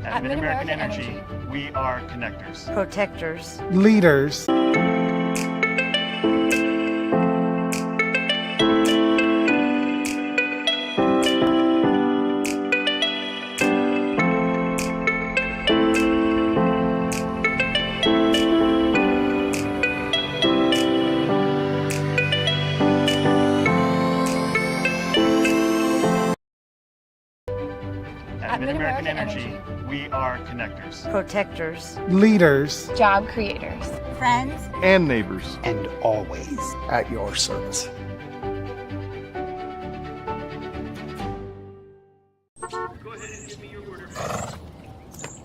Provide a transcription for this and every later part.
At Mid-American Energy, we are connectors, protectors, leaders. At Mid-American Energy, we are connectors, protectors, Leaders job creators, friends, and neighbors. and always at your service.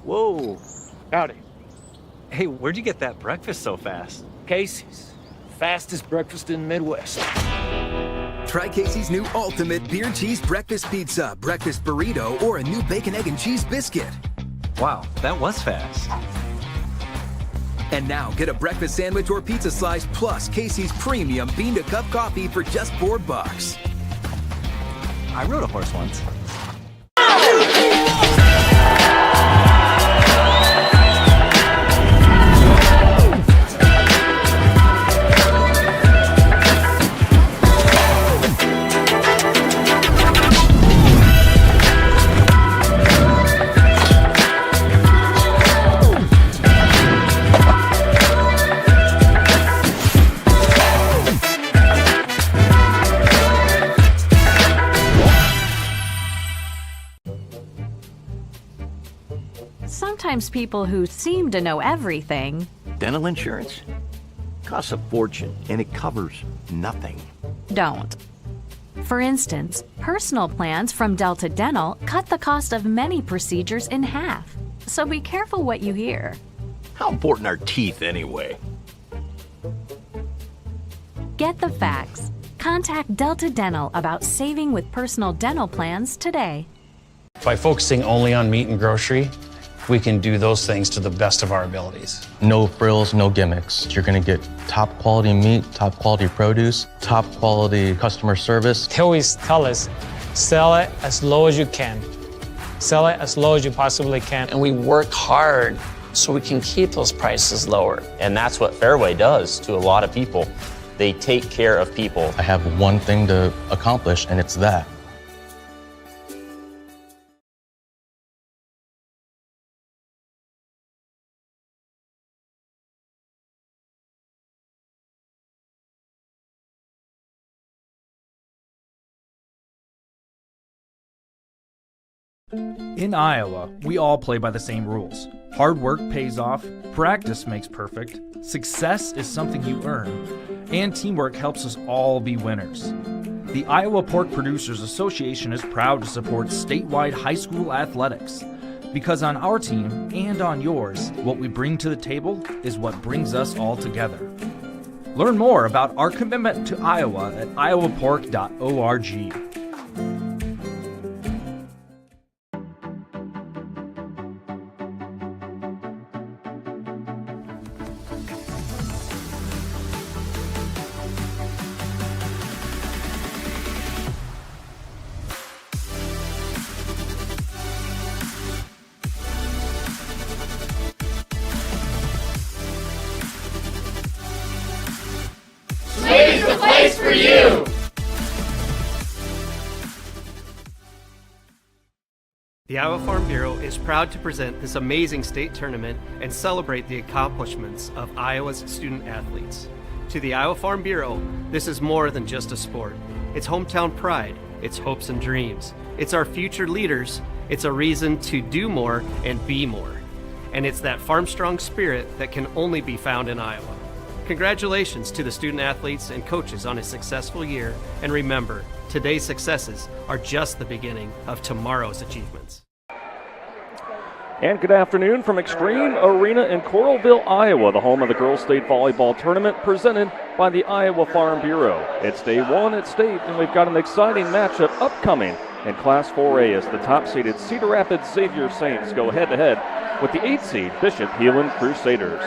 Whoa. Howdy. Hey, where'd you get that breakfast so fast? Casey's. Fastest breakfast in the Midwest. Try Casey's new Ultimate Beer Cheese Breakfast Pizza, Breakfast Burrito, or a new Bacon, Egg, and Cheese Biscuit. Wow, that was fast. And now get a breakfast sandwich or pizza slice plus Casey's Premium Bean to Cup Coffee for just $4. I rode a horse once. Sometimes people who seem to know everything Dental insurance costs a fortune and it covers nothing. don't. For instance, personal plans from Delta Dental cut the cost of many procedures in half. So be careful what you hear. How important are teeth anyway? Get the facts. Contact Delta Dental about saving with personal dental plans today. By focusing only on meat and grocery, we can do those things to the best of our abilities. No frills, no gimmicks. You're gonna get top quality meat, top quality produce, top quality customer service. They always tell us, sell it as low as you can. Sell it as low as you possibly can. And we work hard so we can keep those prices lower. And that's what Fairway does to a lot of people. They take care of people. I have one thing to accomplish, and it's that. In Iowa, we all play by the same rules. Hard work pays off, practice makes perfect, success is something you earn, and teamwork helps us all be winners. The Iowa Pork Producers Association is proud to support statewide high school athletics. Because on our team and on yours, what we bring to the table is what brings us all together. Learn more about our commitment to Iowa at iowapork.org. Slade's the place for you! The Iowa Farm Bureau is proud to present this amazing state tournament and celebrate the accomplishments of Iowa's student athletes. To the Iowa Farm Bureau, this is more than just a sport. It's hometown pride, it's hopes and dreams, it's our future leaders, it's a reason to do more and be more. And it's that farm-strong spirit that can only be found in Iowa. Congratulations to the student athletes and coaches on a successful year, and remember, today's successes are just the beginning of tomorrow's achievements. And good afternoon from Extreme Arena in Coralville, Iowa, the home of the Girls State Volleyball Tournament presented by the Iowa Farm Bureau. It's day one at state, and we've got an exciting matchup upcoming in Class 4A as the top-seeded Cedar Rapids Xavier Saints go head-to-head with the 8th seed Bishop Heelan Crusaders.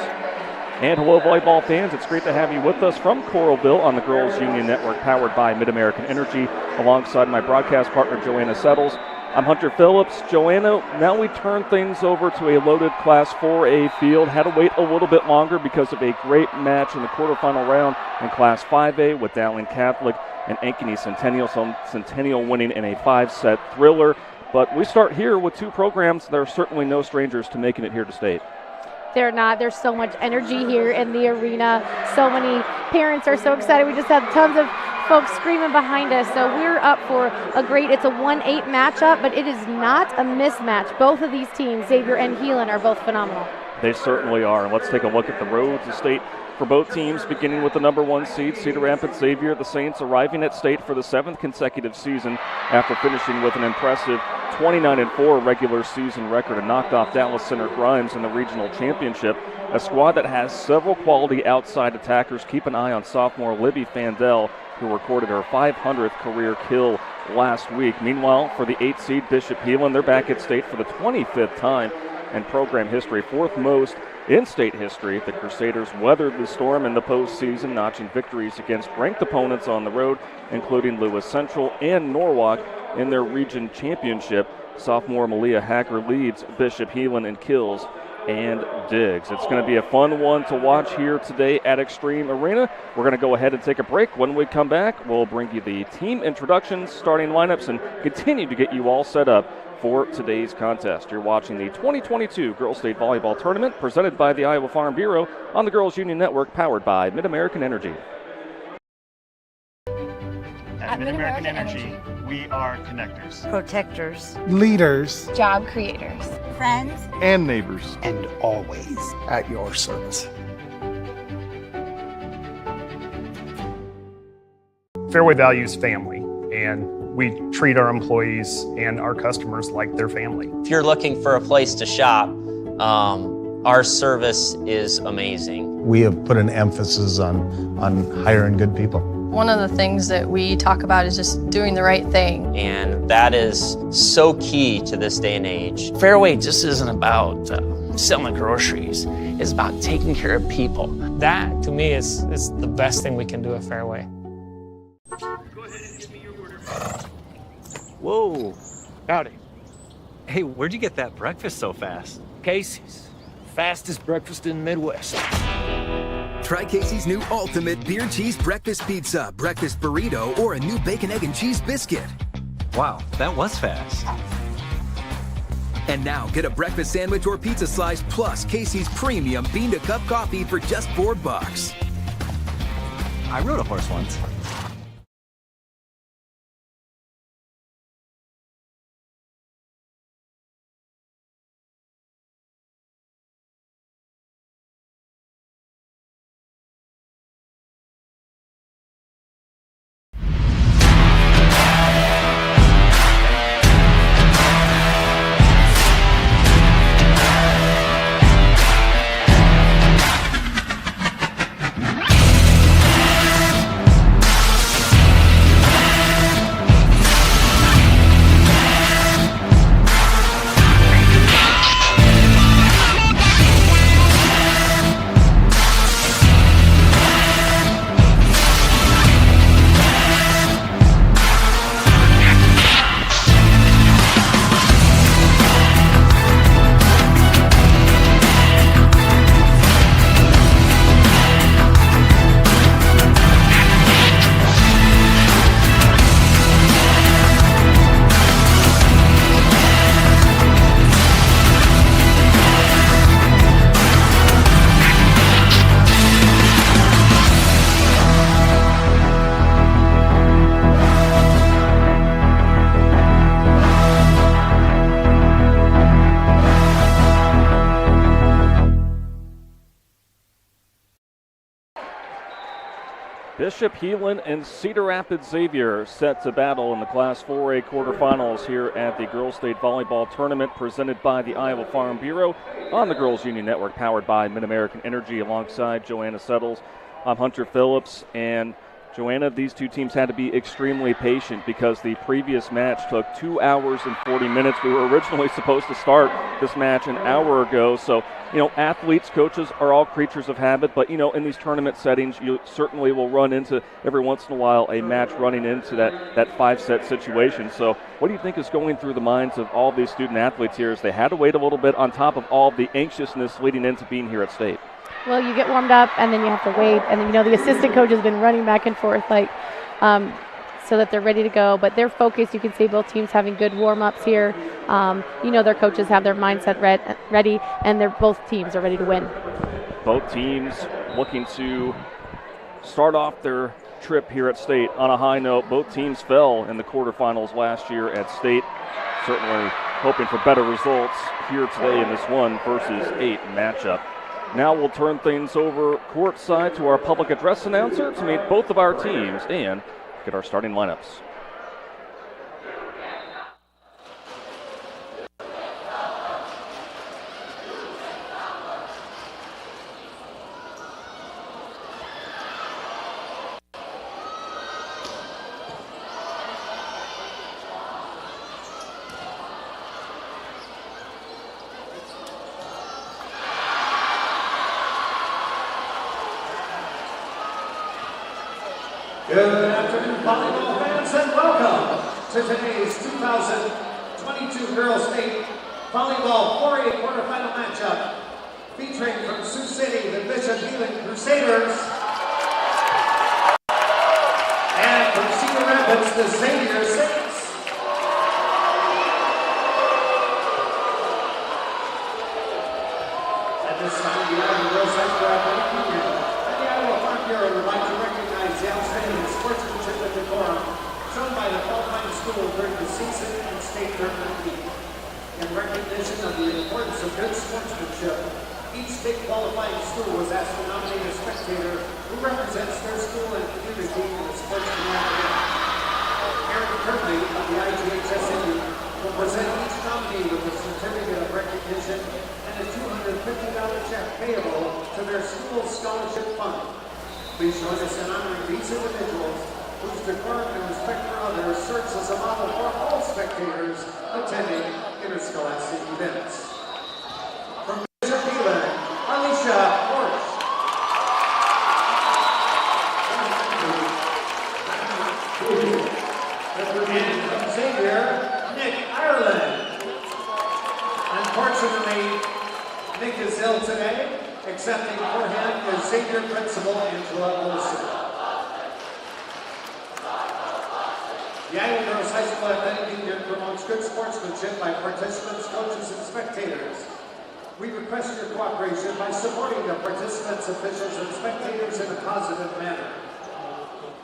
And hello, volleyball fans. It's great to have you with us from Coralville on the Girls Union Network, powered by Mid-American Energy, alongside my broadcast partner, Joanna Settles. I'm Hunter Phillips. Joanna, now we turn things over to a loaded Class 4A field. Had to wait a little bit longer because of a great match in the quarterfinal round in Class 5A with Dowling Catholic and Ankeny Centennial. So Centennial winning in a 5-set thriller. But we start here with two programs that are certainly no strangers to making it here to state. They're not. There's so much energy here in the arena. So many parents are so excited. We just had tons of folks screaming behind us. So we're up for it's a 1-8 matchup, but it is not a mismatch. Both of these teams, Xavier and Heelan, are both phenomenal. They certainly are. And let's take a look at the road to state for both teams, beginning with the number 1 seed, Cedar Rapids Xavier. The Saints arriving at state for the 7th consecutive season after finishing with an impressive 29-4 regular season record and knocked off Dallas Center Grimes in the regional championship. A squad that has several quality outside attackers. Keep an eye on sophomore Libby Fandel, who recorded her 500th career kill last week. Meanwhile, for the 8th seed Bishop Heelan, they're back at state for the 25th time in program history, 4th most in state history. The Crusaders weathered the storm in the postseason, notching victories against ranked opponents on the road, including Lewis Central and Norwalk in their region championship. Sophomore Malia Hacker leads Bishop Heelan in kills and digs. It's going to be a fun one to watch here today at Extreme Arena. We're going to go ahead and take a break. When we come back, we'll bring you the team introductions, starting lineups, and continue to get you all set up for today's contest. You're watching the 2022 Girls State Volleyball Tournament presented by the Iowa Farm Bureau on the Girls Union Network, powered by Mid-American Energy. At Mid-American Energy, we are connectors, protectors, leaders, job creators, friends, and neighbors, and always at your service. Fairway values family, and we treat our employees and our customers like their family. If you're looking for a place to shop, our service is amazing. We have put an emphasis on hiring good people. One of the things that we talk about is just doing the right thing. And that is so key to this day and age. Fairway just isn't about selling groceries. It's about taking care of people. That, to me, is the best thing we can do at Fairway. Whoa. Howdy. Hey, where'd you get that breakfast so fast? Casey's. Fastest breakfast in the Midwest. Try Casey's new ultimate beer cheese breakfast pizza, breakfast burrito, or a new bacon, egg, and cheese biscuit. Wow, that was fast. And now get a breakfast sandwich or pizza slice plus Casey's premium bean-to-cup coffee for just $4. I rode a horse once. Bishop Heelan and Cedar Rapids Xavier set to battle in the Class 4A quarterfinals here at the Girls State Volleyball Tournament presented by the Iowa Farm Bureau on the Girls Union Network, powered by Mid-American Energy. Alongside Joanna Settles, I'm Hunter Phillips, and Joanna, these two teams had to be extremely patient because the previous match took 2 hours and 40 minutes. We were originally supposed to start this match an hour ago. So, athletes, coaches are all creatures of habit. But, in these tournament settings, you certainly will run into, every once in a while, a match running into that 5-set situation. So what do you think is going through the minds of all these student athletes here as they had to wait a little bit on top of all the anxiousness leading into being here at state? Well, you get warmed up, and then you have to wait, and then, the assistant coach has been running back and forth, so that they're ready to go. But they're focused. You can see both teams having good warm-ups here. Their coaches have their mindset ready, and both teams are ready to win. Both teams looking to start off their trip here at state on a high note. Both teams fell in the quarterfinals last year at state. Certainly hoping for better results here today in this 1-versus-8 matchup. Now we'll turn things over courtside to our public address announcer to meet both of our teams and get our starting lineups. Good afternoon, volleyball fans, and welcome to today's 2022 Girls State Volleyball 4A quarterfinal matchup featuring from Sioux City, the Bishop Heelan Crusaders, and from Cedar Rapids, the Xavier Saints. At this time, the Iowa Girls High School Athletic Union and the Iowa Farm Bureau would like to recognize the outstanding sportsmanship and decorum shown by the qualifying school during the season and state tournament week. In recognition of the importance of good sportsmanship, each state qualifying school was asked to nominate a spectator who represents their school and community in the sportsmanship event. Aaron Kirtley of the IGHSAU will present each nominee with a certificate of recognition and a $250 check payable to their school scholarship fund. Please join us in honoring these individuals whose decorum and respect for others serves as a model for all spectators attending interscholastic events. From Bishop Heelan, Alicia Horsch. And from Xavier, Nick Ireland. Unfortunately, Nick is ill today. Accepting for him is Xavier Principal Angela Olson. The Iowa Girls High School Athletic Union promotes good sportsmanship by participants, coaches, and spectators. We request your cooperation by supporting the participants, officials, and spectators in a positive manner.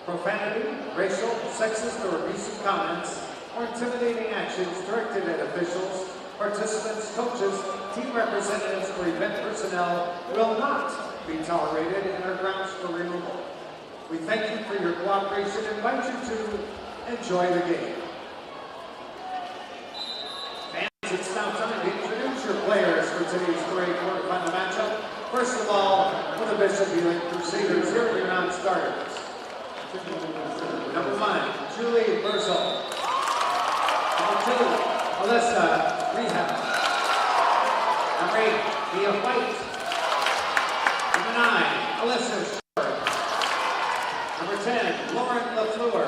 Profanity, racial, sexist, or abusive comments, or intimidating actions directed at officials, participants, coaches, team representatives, or event personnel will not be tolerated and are grounds for removal. We thank you for your cooperation and invite you to enjoy the game. Fans, it's now time to introduce your players for today's 3A quarterfinal matchup. First of all, for the Bishop Heelan Crusaders, here are your non-starters. Number 1, Julie Burzel. Number 2, Alyssa Rehab. Number 8, Mia White. Number 9, Alyssa Short. Number 10, Lauren LaFleur.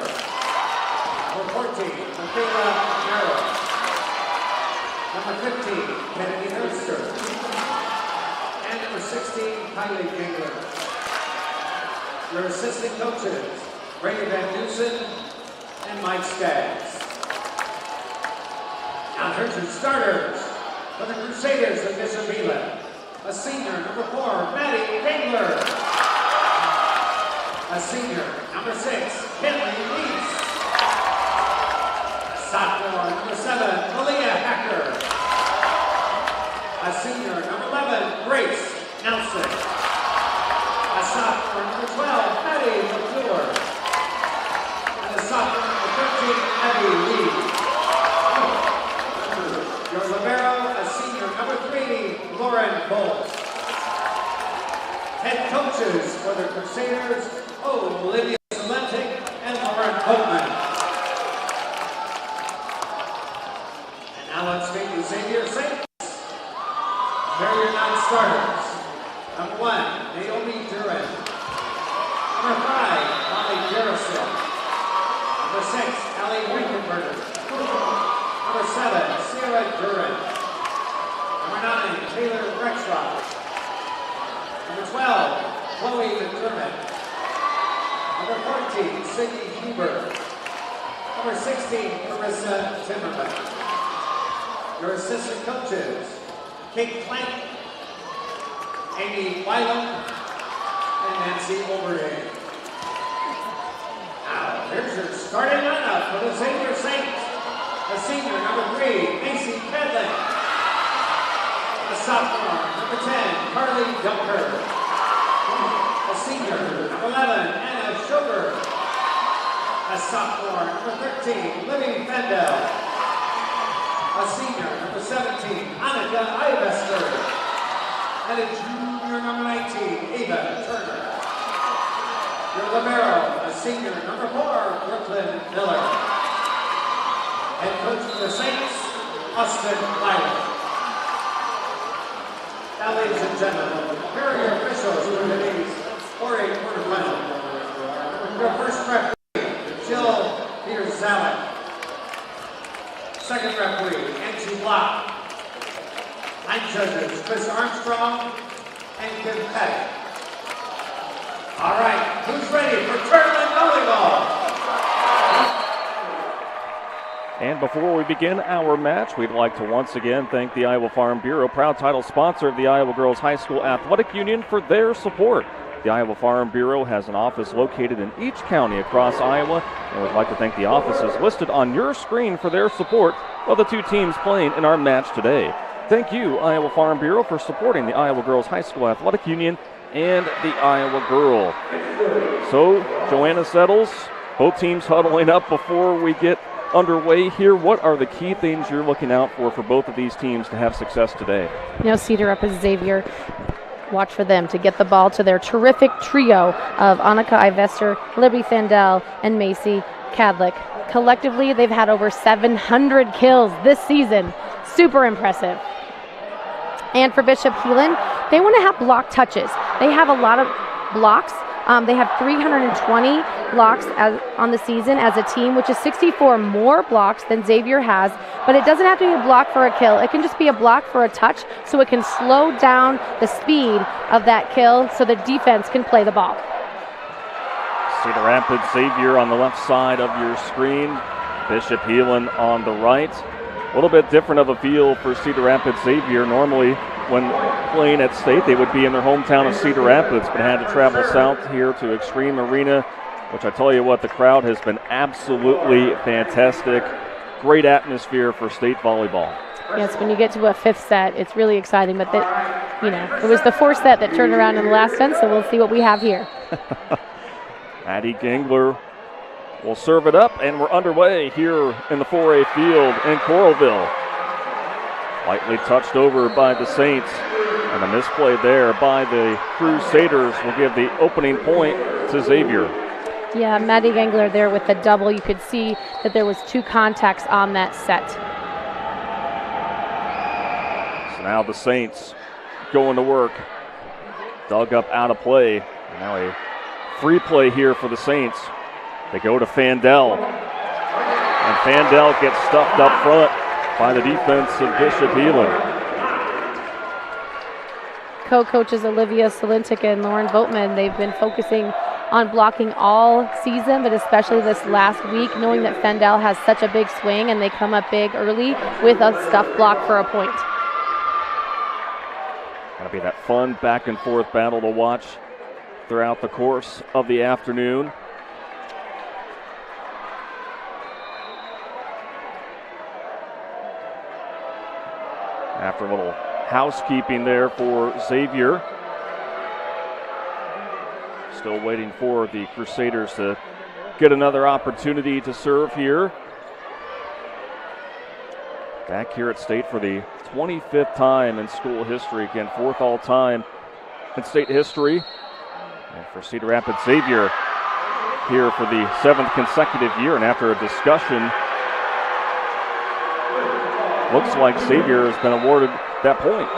Number 14, Michaela Merrill. Number 15, Kennedy Hurster. And number 16, Kylie Gingler. Your assistant coaches, Brady Van Dusen and Mike Skaggs. Now here's your starters. For the Crusaders of Bishop Heelan, a senior, number 4, Maddie Gingler. A senior, number 6, Kenley Leese. A sophomore, number 7, Malia Hacker. A senior, number 11, Grace Nelson. A sophomore, number 12, Maddie McClure. And a sophomore, number 13, Abby Lee. Your libero, a senior, number 3, Lauren Bolt. Head coaches for the Crusaders, Olivia Salente Here are your non-starters. Number 1, Naomi Duran. Number 5, Molly Garrison. Number 6, Allie Winkenberger. Number 7, Sarah Duran. Number 9, Taylor Rexroth. Number 12, Chloe McDermott. Number 14, Sydney Huber. Number 16, Carissa Timmerman. Your assistant coaches, Kate Plank, Amy Wylam, and Nancy Overday. Now, here's your starting lineup for the Xavier Saints. A senior, number 3, Macy Kedlin. A sophomore, number 10, Carly Dunker. A senior, number 11, Anna Sugar. A sophomore, number 13, Libby Fendel. A senior, number 17, Annika Ivester. And a junior, number 19, Ava Turner. Your libero, a senior, number 4, Brooklyn Miller. Head coach for the Saints, Austin Lyler. Now, ladies and gentlemen, here are your officials for today's 4A quarterfinal. Your first referee, Jill Peter-Zalek. Second referee, Nancy Block. 9 judges, Chris Armstrong and Kim Petty. All right, who's ready for tournament volleyball? And before we begin our match, we'd like to once again thank the Iowa Farm Bureau, proud title sponsor of the Iowa Girls High School Athletic Union, for their support. The Iowa Farm Bureau has an office located in each county across Iowa, and we'd like to thank the offices listed on your screen for their support of the 2 teams playing in our match today. Thank you, Iowa Farm Bureau, for supporting the Iowa Girls High School Athletic Union and the Iowa Girl. So, Joanna Settles, both teams huddling up before we get underway here. What are the key things you're looking out for both of these teams to have success today? You know, Cedar up is Xavier. Watch for them to get the ball to their terrific trio of Annika Ivester, Libby Fandel, and Macy Cadlick. Collectively, they've had over 700 kills this season. Super impressive. And for Bishop Heelan, they want to have block touches. They have a lot of blocks. They have 320 blocks on the season as a team, which is 64 more blocks than Xavier has. But it doesn't have to be a block for a kill. It can just be a block for a touch, so it can slow down the speed of that kill so the defense can play the ball. Cedar Rapids Xavier on the left side of your screen. Bishop Heelan on the right. A little bit different of a feel for Cedar Rapids Xavier. Normally, when playing at state, they would be in their hometown of Cedar Rapids, but had to travel south here to Extreme Arena, which I tell you what, the crowd has been absolutely fantastic. Great atmosphere for state volleyball. Yes, when you get to a 5th set, it's really exciting, but it was the 4th set that turned around in the last 10, so we'll see what we have here. Maddie Gangler will serve it up, and we're underway here in the 4A field in Coralville. Lightly touched over by the Saints, and a misplay there by the Crusaders will give the opening point to Xavier. Yeah, Maddie Gangler there with the double. You could see that there was 2 contacts on that set. So now the Saints going to work. Dug up out of play. And now a free play here for the Saints. They go to Fandel. And Fandel gets stuffed up front by the defense of Bishop Heelan. Co-coaches Olivia Salintic and Lauren Voetman, they've been focusing on blocking all season, but especially this last week, knowing that Fandel has such a big swing and they come up big early with a stuff block for a point. Gonna be that fun back and forth battle to watch throughout the course of the afternoon. After a little housekeeping there for Xavier. Still waiting for the Crusaders to get another opportunity to serve here. Back here at state for the 25th time in school history. Again, 4th all time in state history. And for Cedar Rapids Xavier here for the 7th consecutive year. And after a discussion, looks like Xavier has been awarded that point.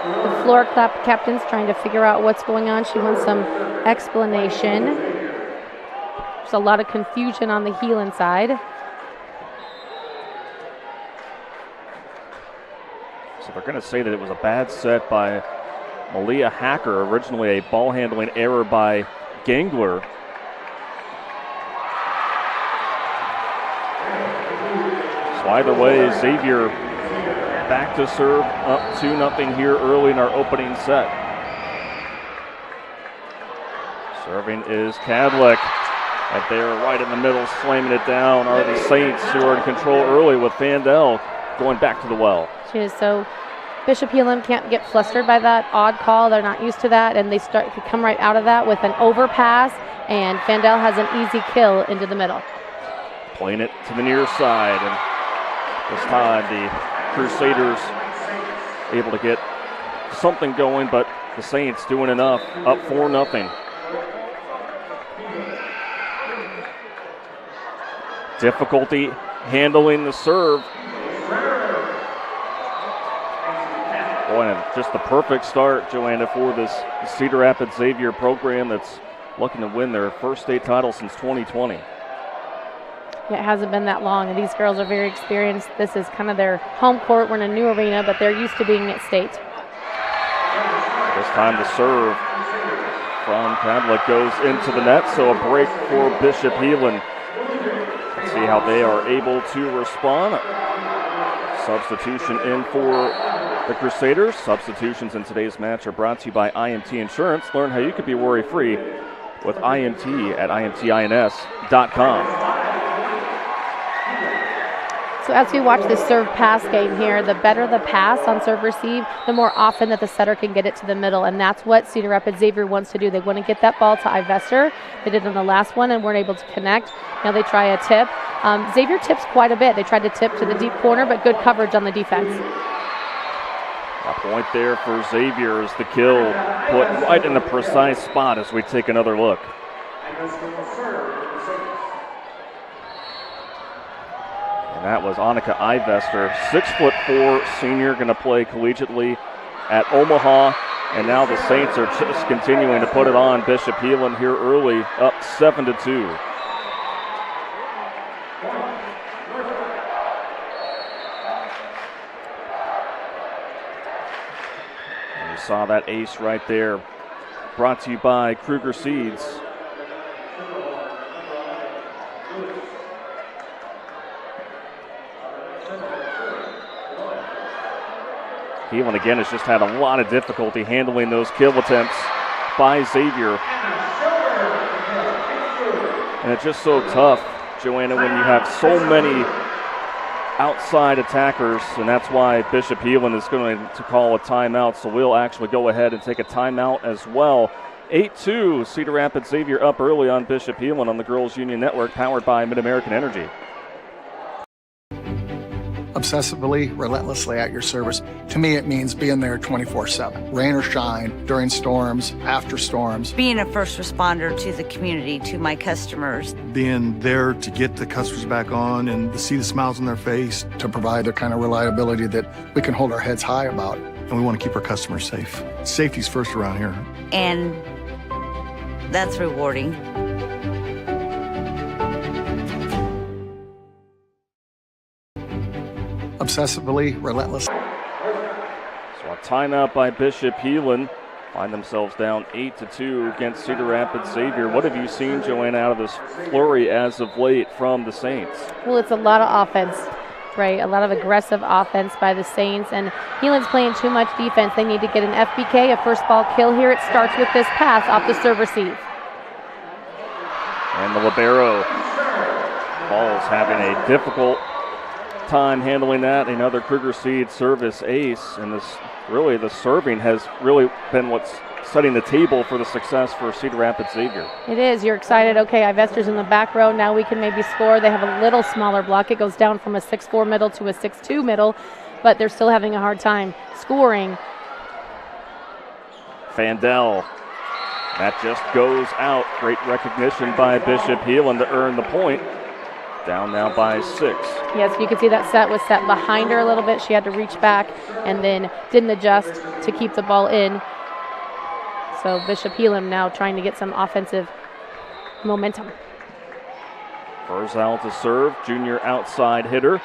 The floor captain's trying to figure out what's going on. She wants some explanation. There's a lot of confusion on the Heelan side. So they're going to say that it was a bad set by Malia Hacker, originally a ball handling error by Gangler. So either way, Xavier back to serve, up 2-0 here early in our opening set. Serving is Cadlick. Right there, right in the middle, slamming it down are the Saints, who are in control early with Fandel going back to the well. She is so. Bishop Heelan can't get flustered by that odd call. They're not used to that, and they start to come right out of that with an overpass, and Fandel has an easy kill into the middle. Playing it to the near side, and this time the Crusaders able to get something going, but the Saints doing enough, up 4-0. Difficulty handling the serve. Boy, and just the perfect start, Joanna, for this Cedar Rapids Xavier program that's looking to win their first state title since 2020. Yeah, it hasn't been that long, and these girls are very experienced. This is kind of their home court. We're in a new arena, but they're used to being at state. This time the serve from Cadlick goes into the net, so a break for Bishop Heelan. Let's see how they are able to respond. Substitution in for the Crusaders. Substitutions in today's match are brought to you by IMT Insurance. Learn how you could be worry-free with IMT at imtins.com. So as we watch this serve pass game here, the better the pass on serve receive, the more often that the setter can get it to the middle, and that's what Cedar Rapids Xavier wants to do. They want to get that ball to Ivester. They did on the last one and weren't able to connect. Now they try a tip. Xavier tips quite a bit. They tried to tip to the deep corner, but good coverage on the defense. A point there for Xavier as the kill put right in the precise spot as we take another look. And that was Annika Ivester, 6'4" senior, going to play collegiately at Omaha. And now the Saints are just continuing to put it on Bishop Heelan here early, up 7-2. And you saw that ace right there. Brought to you by Kruger Seeds. Heelan again has just had a lot of difficulty handling those kill attempts by Xavier. And it's just so tough, Joanna, when you have so many outside attackers, and that's why Bishop Heelan is going to call a timeout. So we'll actually go ahead and take a timeout as well. 8-2, Cedar Rapids Xavier up early on Bishop Heelan on the Girls Union Network, powered by Mid-American Energy. Obsessively, relentlessly at your service. To me, it means being there 24/7, rain or shine, during storms, after storms. Being a first responder to the community, to my customers. Being there to get the customers back on and to see the smiles on their face. To provide the kind of reliability that we can hold our heads high about. And we want to keep our customers safe. Safety's first around here. And that's rewarding. Obsessively, relentless. So a timeout by Bishop Heelan. Find themselves down 8-2 against Cedar Rapids Xavier. What have you seen, Joanna, out of this flurry as of late from the Saints? Well, it's a lot of offense, right? A lot of aggressive offense by the Saints, and Heelan's playing too much defense. They need to get an FBK, a first ball kill here. It starts with this pass off the serve receive. And the libero Ball's having a difficult time handling that. Another Kruger Seed service ace, and really the serving has really been what's setting the table for the success for Cedar Rapids Xavier. It is. You're excited. Okay, Ivester's in the back row. Now we can maybe score. They have a little smaller block. It goes down from a 6'4" middle to a 6'2" middle, but they're still having a hard time scoring. Fandel. That just goes out. Great recognition by Bishop Heelan to earn the point. Down now by 6. Yes, you can see that set was set behind her a little bit. She had to reach back and then didn't adjust to keep the ball in. So Bishop Heelan now trying to get some offensive momentum. Verzal to serve, junior outside hitter.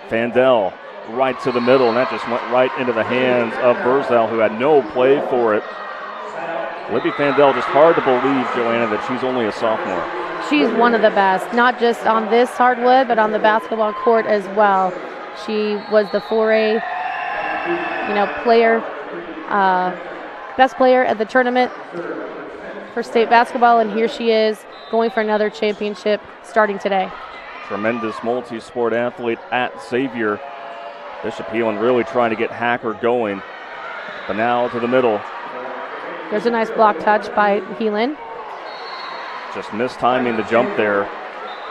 Fandel right to the middle, and that just went right into the hands of Verzal, who had no play for it. Libby Fandel, just hard to believe, Joanna, that she's only a sophomore. She's one of the best, not just on this hardwood, but on the basketball court as well. She was the 4A, player, best player at the tournament for state basketball, and here she is going for another championship starting today. Tremendous multi-sport athlete at Xavier. Bishop Heelan really trying to get Hacker going, but now to the middle. There's a nice block touch by Heelan. Just mistiming the jump there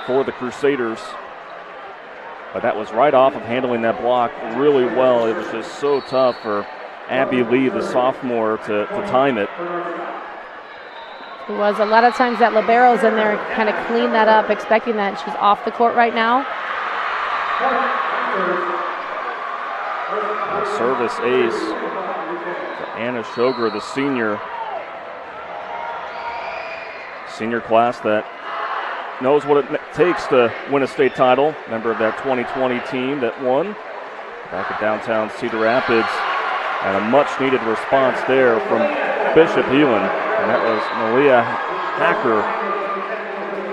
for the Crusaders. But that was right off of handling that block really well. It was just so tough for Abby Lee, the sophomore, to time it. It was a lot of times that libero's in there kind of clean that up, expecting that she's off the court right now. A service ace for Anna Shoger, the senior. Senior class that knows what it takes to win a state title. Member of that 2020 team that won back at downtown Cedar Rapids. And a much-needed response there from Bishop Heelan. And that was Malia Hacker,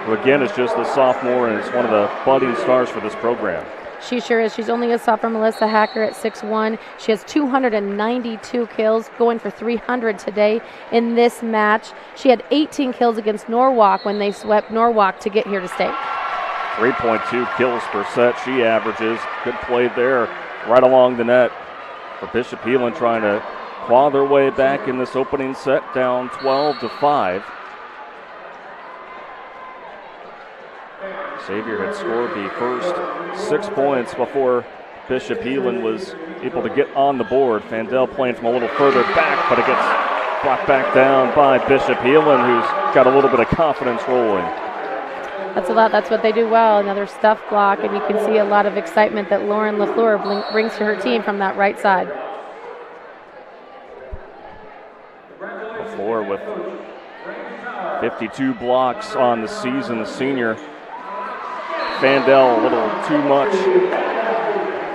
who again is just a sophomore and is one of the budding stars for this program. She sure is. She's only a sophomore. Melissa Hacker at 6'1". She has 292 kills, going for 300 today in this match. She had 18 kills against Norwalk when they swept Norwalk to get here to state. 3.2 kills per set she averages. Good play there right along the net for Bishop Heelan, trying to claw their way back in this opening set, down 12-5. Xavier had scored the first 6 points before Bishop Heelan was able to get on the board. Fandel playing from a little further back, but it gets brought back down by Bishop Heelan, who's got a little bit of confidence rolling. That's a lot. That's what they do well. Another stuff block, and you can see a lot of excitement that Lauren LaFleur brings to her team from that right side. LaFleur with 52 blocks on the season, the senior. Fandel a little too much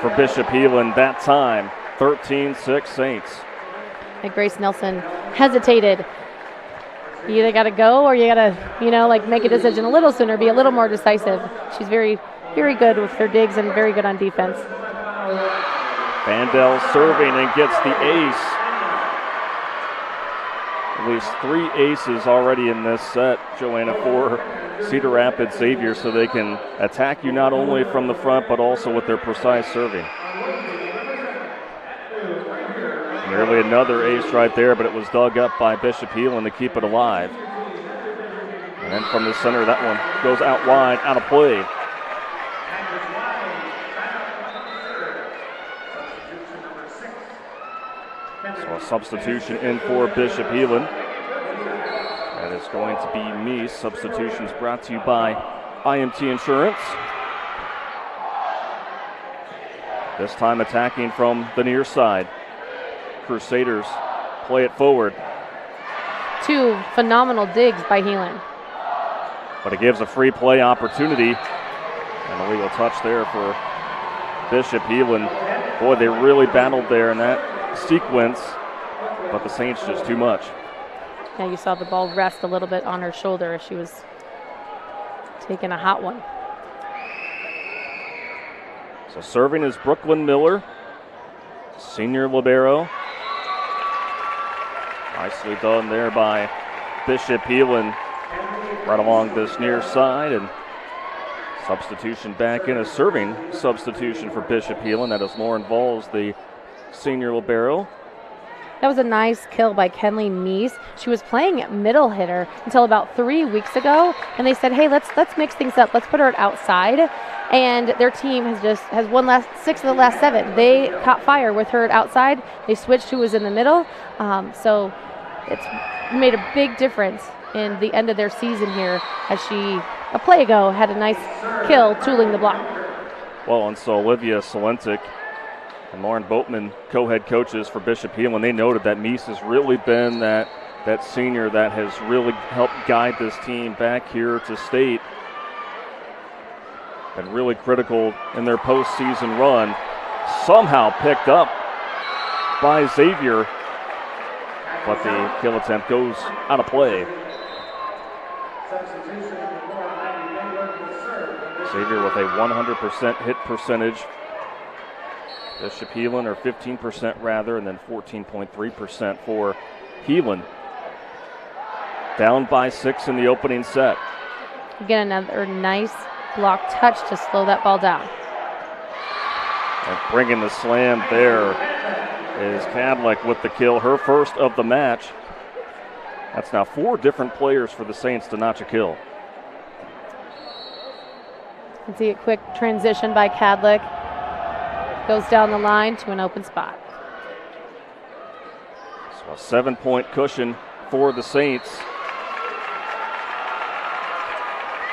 for Bishop Heelan that time. 13-6 Saints. And Grace Nelson hesitated. You either got to go or you got to, make a decision a little sooner, be a little more decisive. She's very, very good with her digs and very good on defense. Fandel serving and gets the ace. At least 3 aces already in this set, Joanna, for Cedar Rapids Xavier, so they can attack you not only from the front but also with their precise serving. Nearly another ace right there, but it was dug up by Bishop Heelan to keep it alive. And then from the center, that one goes out wide, out of play. So a substitution in for Bishop Heelan. That is going to be Meese. Substitutions brought to you by IMT Insurance. This time attacking from the near side. Crusaders play it forward. 2 phenomenal digs by Heelan. But it gives a free play opportunity. And a legal touch there for Bishop Heelan. Boy, they really battled there in that sequence, but the Saints just too much. Yeah, you saw the ball rest a little bit on her shoulder as she was taking a hot one. So serving is Brooklyn Miller, senior libero. Nicely done there by Bishop Heelan right along this near side, and substitution back in, a serving substitution for Bishop Heelan. That is Lauren Vols, the senior libero. That was a nice kill by Kenley Meese. She was playing middle hitter until about 3 weeks ago, and they said, hey, let's mix things up. Let's put her outside. And their team has won 6 of the last 7. They caught fire with her outside. They switched who was in the middle. So it's made a big difference in the end of their season here as she a play ago had a nice kill tooling the block. Well, and so Olivia Salentic and Lauren Boatman, co-head coaches for Bishop Heelan, they noted that Mies has really been that senior that has really helped guide this team back here to state. Been really critical in their postseason run. Somehow picked up by Xavier, but the kill attempt goes out of play. Xavier with a 100% hit percentage. Bishop Heelan, or 15% rather, and then 14.3% for Heelan. Down by 6 in the opening set. Again, another nice block touch to slow that ball down. And bringing the slam there is Cadlick with the kill, her first of the match. That's now 4 different players for the Saints to notch a kill. You can see a quick transition by Cadlick. Goes down the line to an open spot. So a 7-point cushion for the Saints.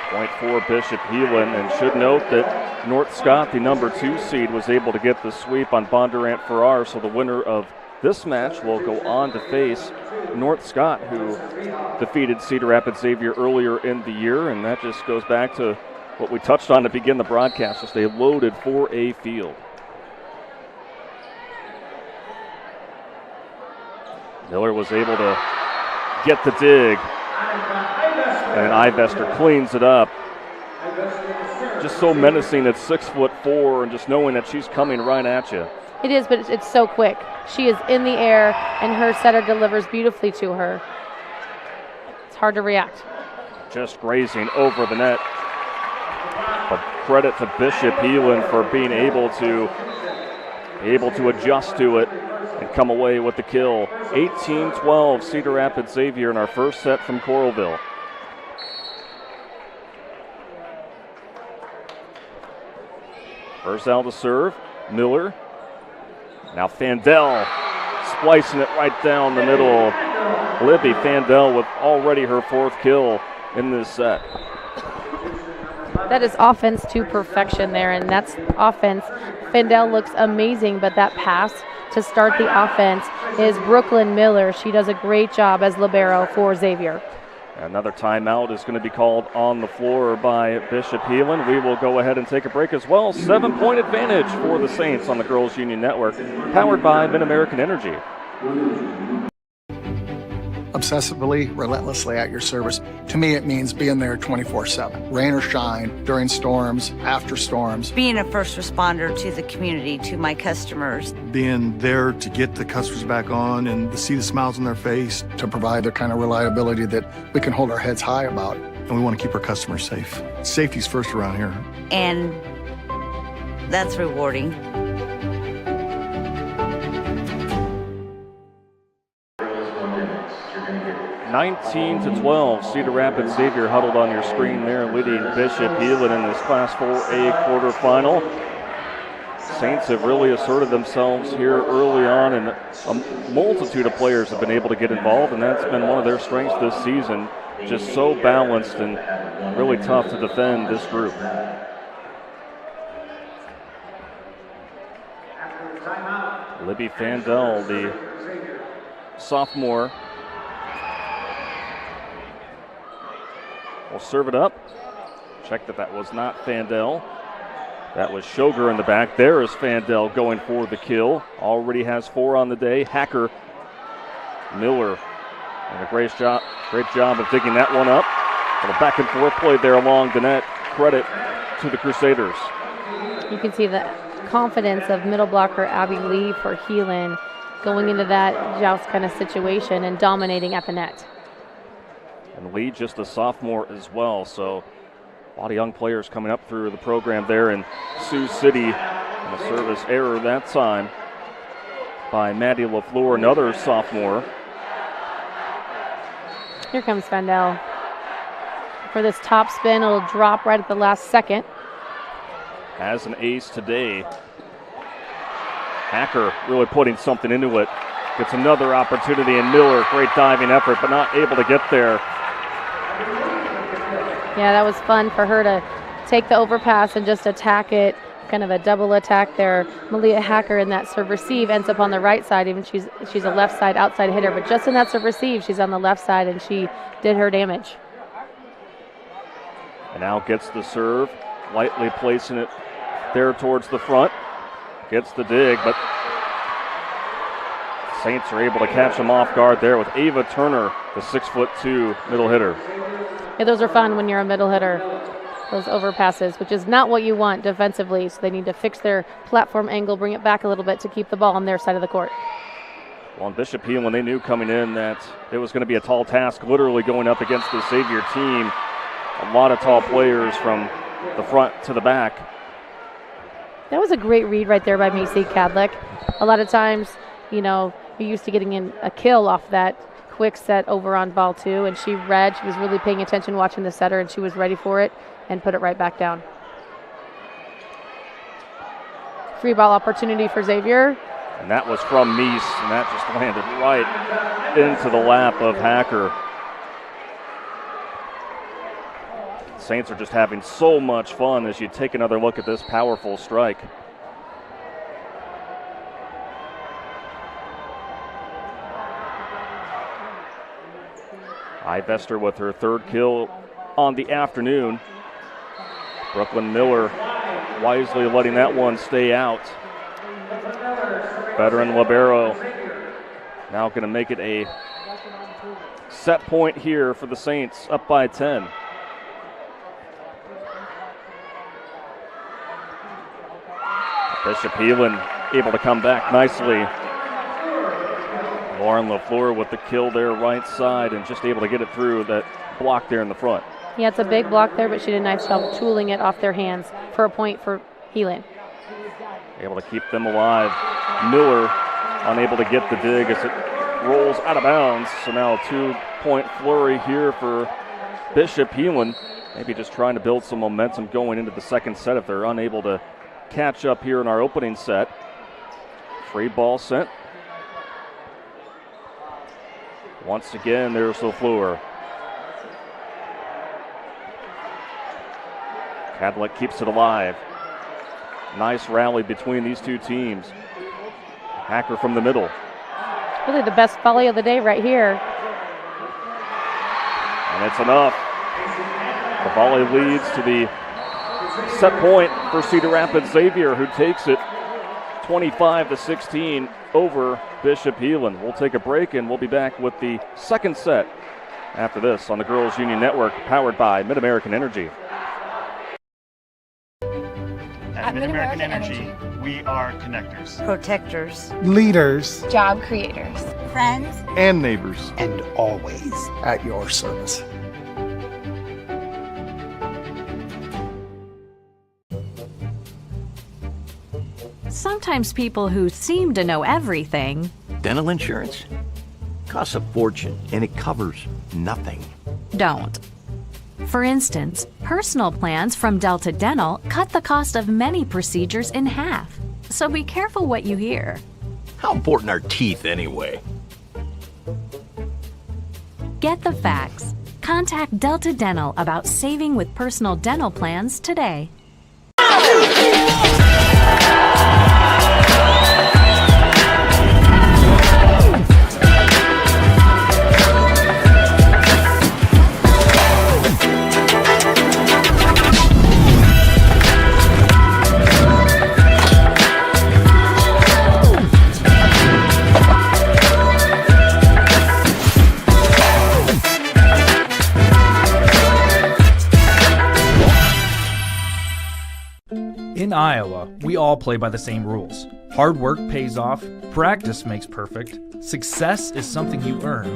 Point for Bishop Heelan, and should note that North Scott, the number 2 seed, was able to get the sweep on Bondurant Farrar, so the winner of this match will go on to face North Scott, who defeated Cedar Rapids Xavier earlier in the year, and that just goes back to what we touched on to begin the broadcast, just a loaded 4A field. Miller was able to get the dig, and Ivester cleans it up. Just so menacing at 6'4", and just knowing that she's coming right at you. It is, but it's so quick. She is in the air, and her setter delivers beautifully to her. It's hard to react. Just grazing over the net. But credit to Bishop Heelan for being able to adjust to it and come away with the kill. 18-12 Cedar Rapids Xavier in our first set from Coralville. First out to serve, Miller. Now Fandel splicing it right down the middle. Libby Fandel with already her 4th kill in this set. That is offense to perfection there, and that's offense. Fandel looks amazing, but that pass to start the offense is Brooklyn Miller. She does a great job as libero for Xavier. Another timeout is going to be called on the floor by Bishop Heelan. We will go ahead and take a break as well. 7-point advantage for the Saints on the Girls Union Network, powered by Mid-American Energy. Obsessively, relentlessly at your service. To me, it means being there 24/7. Rain or shine, during storms, after storms. Being a first responder to the community, to my customers. Being there to get the customers back on and to see the smiles on their face. To provide the kind of reliability that we can hold our heads high about. And we want to keep our customers safe. Safety's first around here. And that's rewarding. 19-12, Cedar Rapids Xavier huddled on your screen there, leading Bishop Heelan in this Class 4A quarterfinal. Saints have really asserted themselves here early on, and a multitude of players have been able to get involved, and that's been one of their strengths this season. Just so balanced and really tough to defend this group. Libby Fandel, the sophomore, will serve it up. Check that was not Fandel. That was Shoger in the back. There is Fandel going for the kill. Already has 4 on the day. Hacker, Miller, and a great job of digging that one up. And a back and forth play there along the net. Credit to the Crusaders. You can see the confidence of middle blocker Abby Lee for Heelan going into that joust kind of situation and dominating at the net. And Lee just a sophomore as well, so a lot of young players coming up through the program there in Sioux City. And a service error that time by Maddie LaFleur, another sophomore. Here comes Fandel. For this top spin, it'll drop right at the last second. Has an ace today. Hacker really putting something into it. Gets another opportunity, and Miller, great diving effort, but not able to get there. Yeah, that was fun for her to take the overpass and just attack it, kind of a double attack there. Malia Hacker in that serve receive ends up on the right side, even she's a left side outside hitter, but just in that serve receive, she's on the left side and she did her damage. And now gets the serve, lightly placing it there towards the front. Gets the dig, but Saints are able to catch him off guard there with Ava Turner, the 6'2" middle hitter. Yeah, those are fun when you're a middle hitter, those overpasses, which is not what you want defensively, so they need to fix their platform angle, bring it back a little bit to keep the ball on their side of the court. Well, on Bishop Heelan, they knew coming in that it was going to be a tall task, literally going up against the Xavier team. A lot of tall players from the front to the back. That was a great read right there by Macy Cadlick. A lot of times, you know, you're used to getting in a kill off that quick set over on ball 2, and she read. She was really paying attention, watching the setter, and she was ready for it and put it right back down. Free ball opportunity for Xavier. And that was from Meese, and that just landed right into the lap of Hacker. Saints are just having so much fun as you take another look at this powerful strike. Ivester with her third kill on the afternoon. Brooklyn Miller wisely letting that one stay out. Veteran libero now going to make it a set point here for the Saints, up by 10. Bishop Heelan able to come back nicely. Lauren LaFleur with the kill there right side and just able to get it through that block there in the front. Yeah, it's a big block there, but she did a nice job tooling it off their hands for a point for Heelan. Able to keep them alive. Miller unable to get the dig as it rolls out of bounds. So now a 2-point flurry here for Bishop Heelan. Maybe just trying to build some momentum going into the second set if they're unable to catch up here in our opening set. Free ball sent. Once again, there's LaFleur. Cadlick keeps it alive. Nice rally between these two teams. Hacker from the middle. Really the best volley of the day right here. And it's enough. The volley leads to the set point for Cedar Rapids Xavier, who takes it 25-16 over Bishop Heelan. We'll take a break and we'll be back with the second set after this on the Girls Union Network, powered by Mid-American Energy. At Mid-American Energy, we are connectors, protectors, leaders, job creators, friends, and neighbors, and always at your service. Sometimes people who seem to know everything. Dental insurance costs a fortune and it covers nothing. Don't. For instance, personal plans from Delta Dental cut the cost of many procedures in half. So be careful what you hear. How important are teeth anyway? Get the facts. Contact Delta Dental about saving with personal dental plans today. In Iowa, we all play by the same rules. Hard work pays off, practice makes perfect, success is something you earn,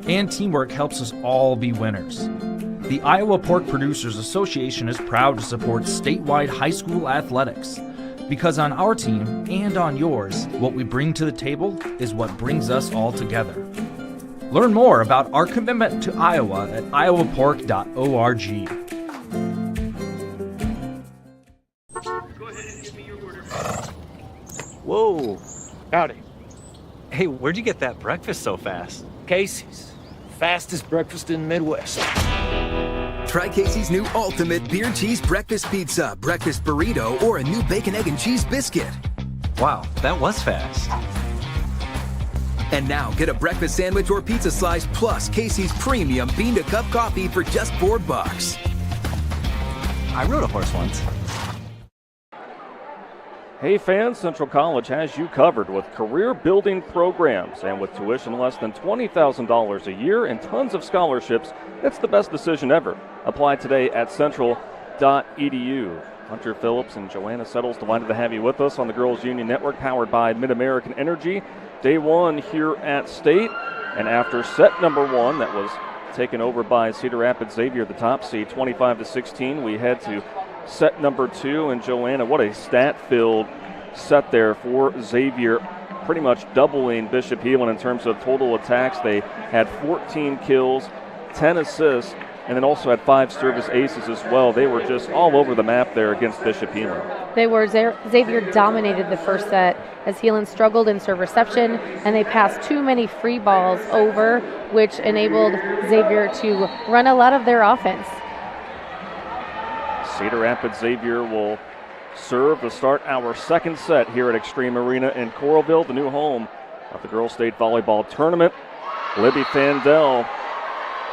and teamwork helps us all be winners. The Iowa Pork Producers Association is proud to support statewide high school athletics. Because on our team and on yours, what we bring to the table is what brings us all together. Learn more about our commitment to Iowa at iowapork.org. Whoa. Howdy. Hey, where'd you get that breakfast so fast? Casey's. Fastest breakfast in the Midwest. Try Casey's new Ultimate Beer Cheese Breakfast Pizza, Breakfast Burrito, or a new Bacon, Egg, and Cheese Biscuit. Wow, that was fast. And now get a breakfast sandwich or pizza slice plus Casey's Premium Bean to Cup coffee for just $4. I rode a horse once. Hey fans, Central College has you covered with career-building programs, and with tuition less than $20,000 a year and tons of scholarships, it's the best decision ever. Apply today at central.edu. Hunter Phillips and Joanna Settles, delighted to have you with us on the Girls Union Network, powered by Mid-American Energy. Day one here at State, and after set number one that was taken over by Cedar Rapids Xavier, the top seed, 25-16, we head to set number two, and Joanna, what a stat-filled set there for Xavier, pretty much doubling Bishop Heelan in terms of total attacks. They had 14 kills, 10 assists, and then also had 5 service aces as well. They were just all over the map there against Bishop Heelan. They were. Xavier dominated the first set as Heelan struggled in serve reception, and they passed too many free balls over, which enabled Xavier to run a lot of their offense. Cedar Rapids Xavier will serve to start our second set here at Extreme Arena in Coralville, the new home of the Girls State Volleyball Tournament. Libby Fandel,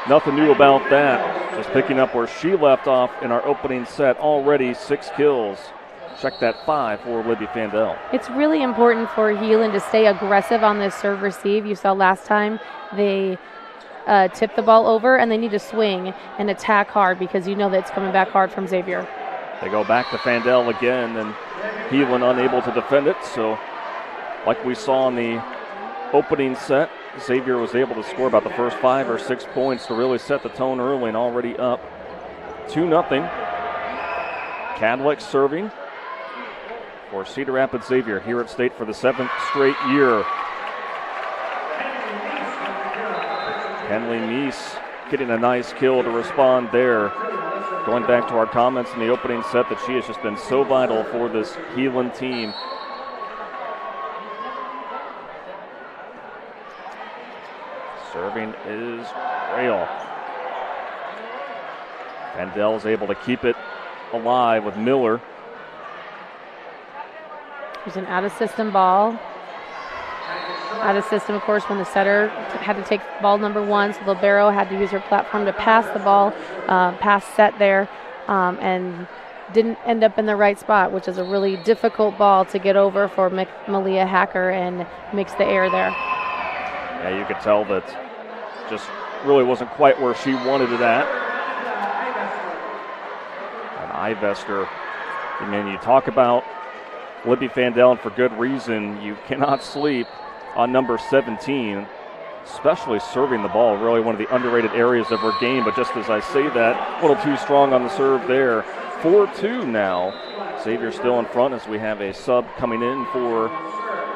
nothing new about that. Just picking up where she left off in our opening set, already 6 kills. Check that 5 for Libby Fandel. It's really important for Heelan to stay aggressive on this serve receive. You saw last time they tip the ball over, and they need to swing and attack hard because you know that it's coming back hard from Xavier. They go back to Fandel again, and Heelan unable to defend it. So like we saw in the opening set, Xavier was able to score about the first 5 or 6 points to really set the tone early, and already up 2-0. Cadlick serving for Cedar Rapids Xavier here at State for the 7th straight year. Henley Meese getting a nice kill to respond there. Going back to our comments in the opening set that she has just been so vital for this Heelan team. Serving is Rail. Fandel is able to keep it alive with Miller. There's an out-of-system ball. Out of system, of course, when the setter had to take ball number 1, so Libero had to use her platform to pass the ball, pass set there, and didn't end up in the right spot, which is a really difficult ball to get over for Malia Hacker, and makes the error there. Yeah, you could tell that just really wasn't quite where she wanted it at. And Ivester, I mean, you talk about Libby Fandel, and for good reason. You cannot sleep on number 17, especially serving the ball, really one of the underrated areas of her game. But just as I say that, a little too strong on the serve there. 4-2 now. Xavier still in front as we have a sub coming in for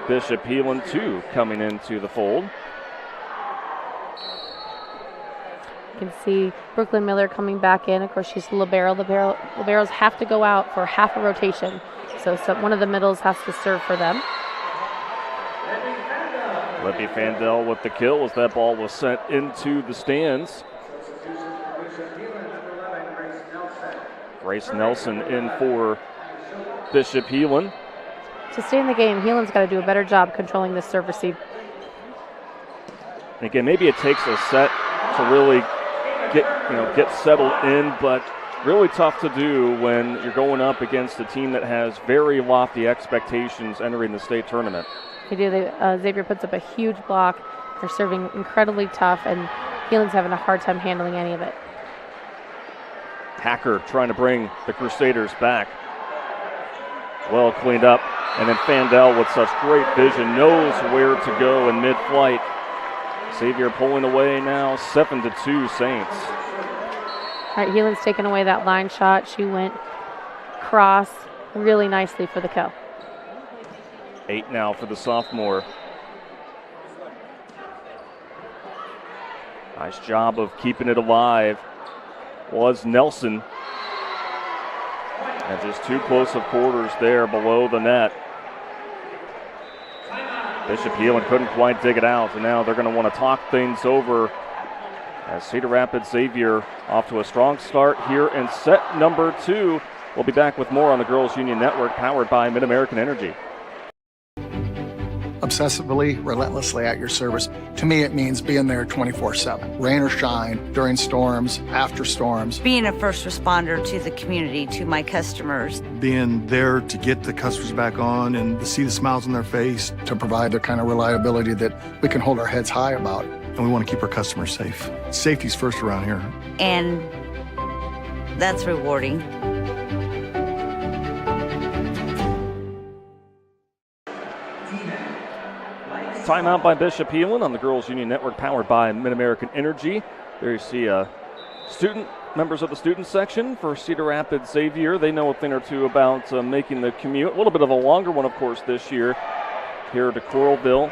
Bishop Heelan, 2 coming into the fold. You can see Brooklyn Miller coming back in. Of course, she's the libero. Liberos have to go out for half a rotation. So one of the middles has to serve for them. Libby Fandel with the kill as that ball was sent into the stands. Grace Nelson in for Bishop Heelan. To stay in the game, Heelan's got to do a better job controlling this serve receive. And again, maybe it takes a set to really get settled in, but really tough to do when you're going up against a team that has very lofty expectations entering the state tournament. They do. Xavier puts up a huge block. They're serving incredibly tough, and Heelan's having a hard time handling any of it. Hacker trying to bring the Crusaders back. Well cleaned up. And then Fandel with such great vision knows where to go in mid-flight. Xavier pulling away now, 7-2 Saints. All right, Heelan's taken away that line shot. She went cross really nicely for the kill. 8 now for the sophomore. Nice job of keeping it alive was Nelson. And just too close of quarters there below the net. Bishop Heelan couldn't quite dig it out, and now they're going to want to talk things over As Cedar Rapids Xavier off to a strong start here in set number 2. We'll be back with more on the Girls Union Network, powered by Mid-American Energy. Obsessively, relentlessly at your service. To me, it means being there 24/7, rain or shine, during storms, after storms. Being a first responder to the community, to my customers. Being there to get the customers back on and to see the smiles on their face. To provide the kind of reliability that we can hold our heads high about. And we want to keep our customers safe. Safety's first around here. And that's rewarding. Timeout by Bishop Heelan on the Girls Union Network, powered by Mid-American Energy. There you see members of the student section for Cedar Rapids Xavier. They know a thing or two about making the commute. A little bit of a longer one, of course, this year here to Coralville.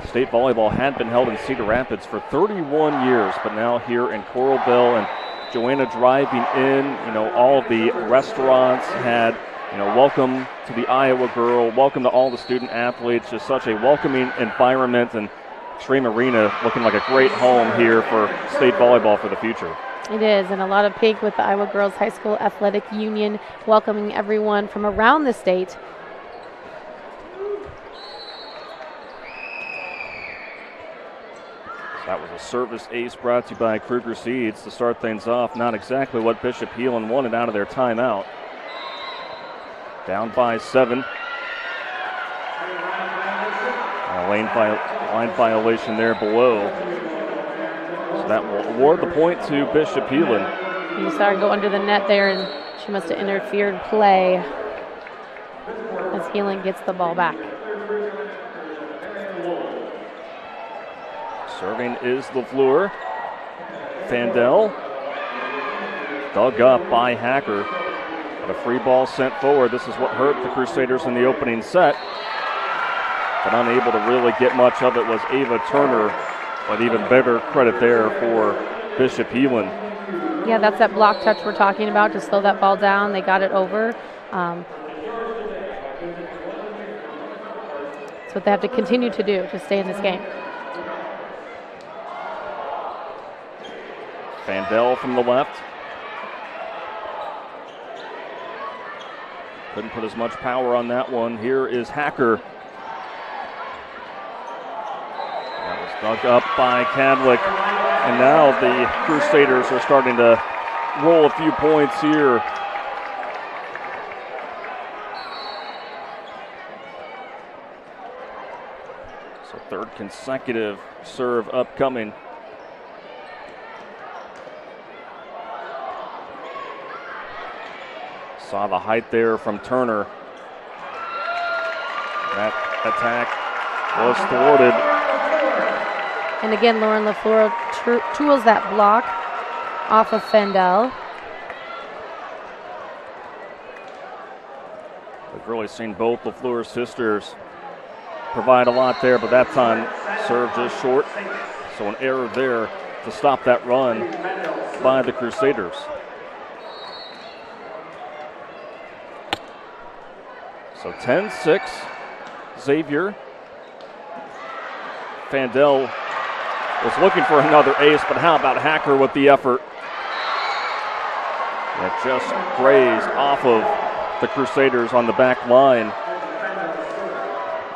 State volleyball had been held in Cedar Rapids for 31 years, but now here in Coralville, and Joanna driving in, all of the restaurants had, welcome to the Iowa Girl, welcome to all the student athletes, just such a welcoming environment, and Extreme Arena looking like a great home here for state volleyball for the future. It is, and a lot of pink with the Iowa Girls High School Athletic Union welcoming everyone from around the state. That was a service ace brought to you by Kruger Seeds to start things off. Not exactly what Bishop Heelan wanted out of their timeout. Down by 7. A line violation there below. So that will award the point to Bishop Heelan. You saw her go under the net there, and she must have interfered play as Heelan gets the ball back. Serving is LaFleur. Fandel dug up by Hacker. But a free ball sent forward. This is what hurt the Crusaders in the opening set. But unable to really get much of it was Ava Turner. But even better credit there for Bishop Heelan. Yeah, that's that block touch we're talking about to slow that ball down. They got it over. That's what they have to continue to do to stay in this game. Fandel from the left. Couldn't put as much power on that one. Here is Hacker. That was dug up by Cadlick. And now the Crusaders are starting to roll a few points here. So third consecutive serve upcoming. Saw the height there from Turner. That attack was thwarted. And again, Lauren LaFleur tools that block off of Fandel. We've really seen both LaFleur sisters provide a lot there, but that time served just short. So an error there to stop that run by the Crusaders. So 10-6, Xavier. Fandel was looking for another ace, but how about Hacker with the effort? That just grazed off of the Crusaders on the back line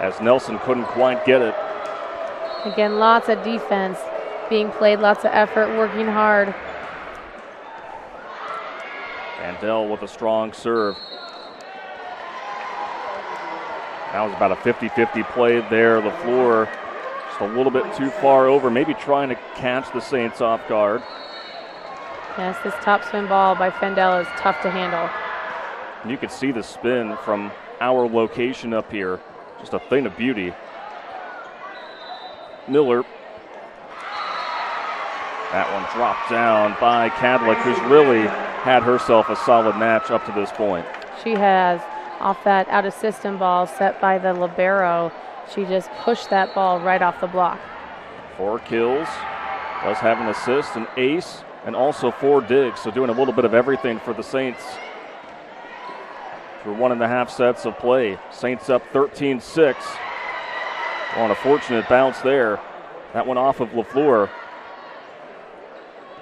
as Nelson couldn't quite get it. Again, lots of defense being played, lots of effort, working hard. Fandel with a strong serve. That was about a 50-50 play there. LaFleur just a little bit too far over, maybe trying to catch the Saints off guard. Yes, this topspin ball by Fandel is tough to handle. And you could see the spin from our location up here. Just a thing of beauty. Miller. That one dropped down by Cadlick, who's really had herself a solid match up to this point. She has. Off that out-of-system ball set by the libero, she just pushed that ball right off the block. 4 kills, does have an assist, an ace, and also 4 digs, so doing a little bit of everything for the Saints through 1.5 sets of play. Saints up 13-6. On a fortunate bounce there. That went off of LaFleur.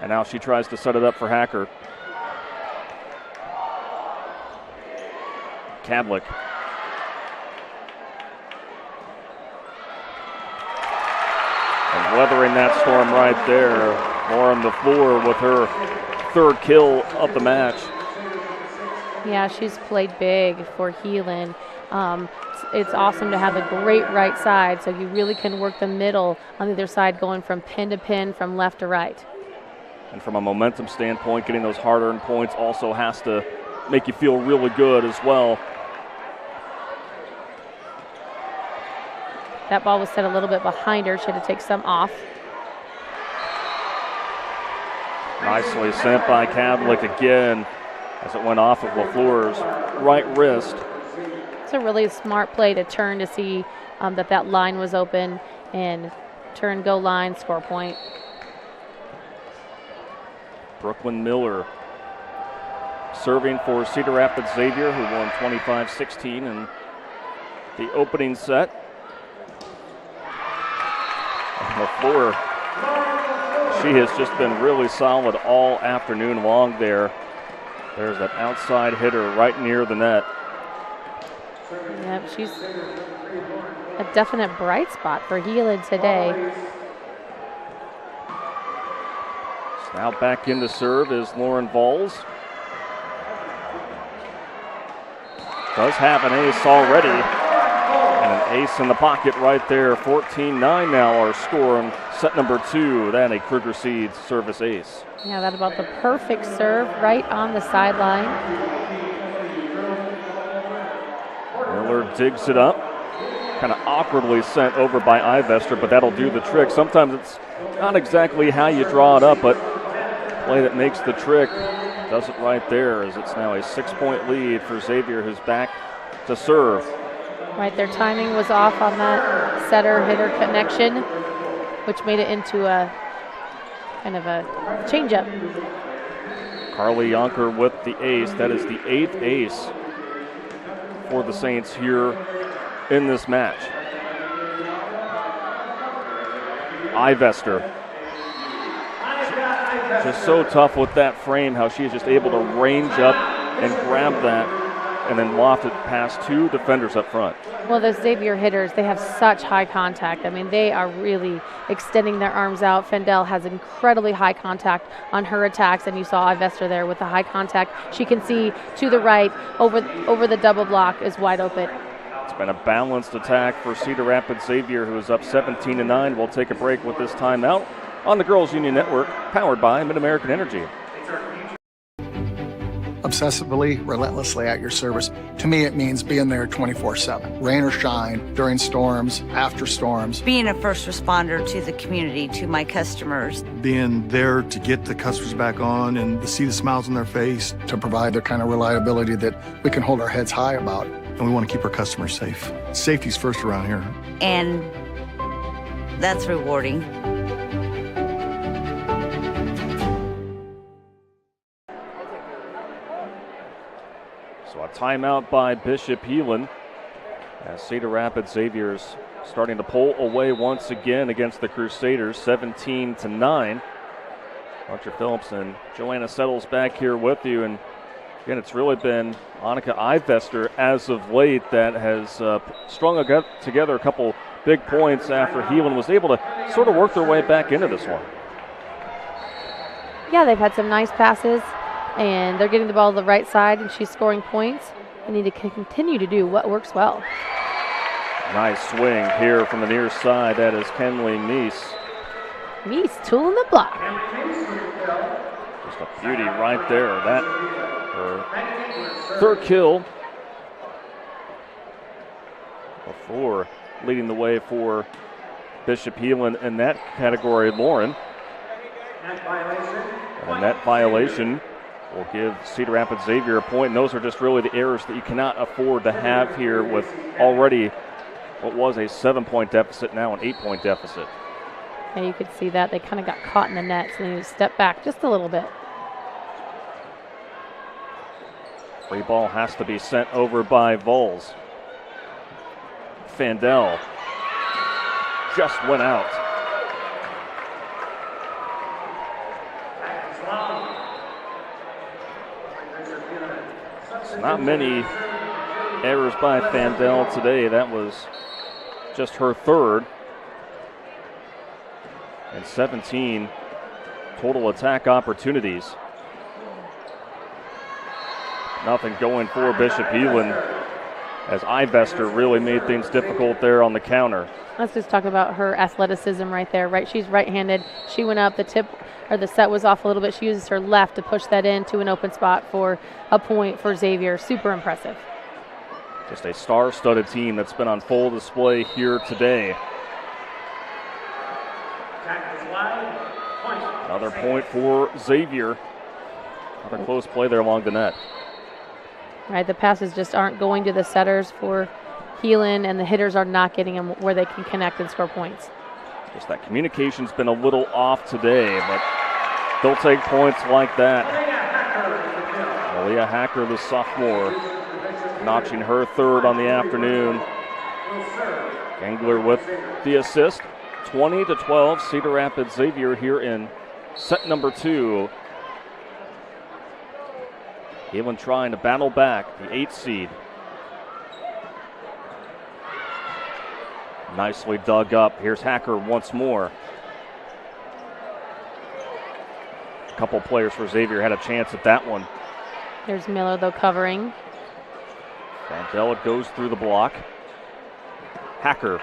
And now she tries to set it up for Hacker. Kadlik. And weathering that storm right there. Lauren the floor with her third kill of the match. Yeah, she's played big for Heelan. It's awesome to have a great right side, so you really can work the middle on the other side, going from pin to pin, from left to right. And from a momentum standpoint, getting those hard-earned points also has to make you feel really good as well. That ball was set a little bit behind her. She had to take some off. Nicely sent by Kadlik again as it went off of LaFleur's right wrist. It's a really smart play to turn to see that line was open, and turn, go line, score point. Brooklyn Miller serving for Cedar Rapids Xavier, who won 25-16 in the opening set. LaFleur, she has just been really solid all afternoon long there. There's that outside hitter right near the net. Yep, she's a definite bright spot for Heelan today. So now back in to serve is Lauren Vols. Does have an ace already. And an ace in the pocket right there. 14-9 now our score on set number 2. That a Kruger Seeds service ace. Yeah, that about the perfect serve right on the sideline. Miller digs it up. Kind of awkwardly sent over by Ivester, but that'll do the trick. Sometimes it's not exactly how you draw it up, but play that makes the trick does it right there, as it's now a 6-point lead for Xavier, who's back to serve. Right, their timing was off on that setter-hitter connection, which made it into a kind of a changeup. Carly Yonker with the ace. That is the 8th ace for the Saints here in this match. Ivester. Just so tough with that frame, how she is just able to range up and grab that and then loft it past 2 defenders up front. Well, those Xavier hitters, they have such high contact. I mean, they are really extending their arms out. Fendel has incredibly high contact on her attacks, and you saw Ivester there with the high contact. She can see to the right, over the double block is wide open. It's been a balanced attack for Cedar Rapids Xavier, who is up 17-9. We'll take a break with this timeout on the Girls Union Network, powered by Mid-American Energy. Obsessively, relentlessly at your service. To me, it means being there 24/7. Rain or shine, during storms, after storms. Being a first responder to the community, to my customers. Being there to get the customers back on and to see the smiles on their face. To provide the kind of reliability that we can hold our heads high about. And we want to keep our customers safe. Safety's first around here. And that's rewarding. So a timeout by Bishop Heelan as Cedar Rapids Xavier's starting to pull away once again against the Crusaders, 17-9. Roger Phillips and Joanna Settles back here with you. And again, it's really been Annika Ivester as of late that has strung together a couple big points after Heelan was able to sort of work their way back into this one. Yeah, they've had some nice passes, and they're getting the ball to the right side, and she's scoring points. They need to continue to do what works well. Nice swing here from the near side. That is Kenley Meese. Meese tooling the block. Just a beauty right there. That her third kill. Before leading the way for Bishop Heelan in that category, Lauren. And that violation will give Cedar Rapids Xavier a point. And those are just really the errors that you cannot afford to have here with already what was a 7-point deficit, now an 8-point deficit. Yeah, you could see that. They kind of got caught in the net, so they need to step back just a little bit. Free ball has to be sent over by Vols. Fandel just went out. Not many errors by Fandel today. That was just her third. And 17 total attack opportunities. Nothing going for Bishop Heelan as Ivester really made things difficult there on the counter. Let's just talk about her athleticism right there, right? She's right-handed. She went up, the set was off a little bit. She uses her left to push that into an open spot for a point for Xavier. Super impressive. Just a star-studded team that's been on full display here today. Another point for Xavier. Another close play there along the net. Right, the passes just aren't going to the setters for Heelan, and the hitters are not getting them where they can connect and score points. Just that communication's been a little off today, but they'll take points like that. Aaliyah Hacker, the sophomore, notching her third on the afternoon. Gangler with the assist. 20-12, Cedar Rapids Xavier here in set number 2. Heelan trying to battle back, the 8th seed. Nicely dug up. Here's Hacker once more. A couple players for Xavier had a chance at that one. There's Miller, though, covering. Fandel goes through the block. Hacker.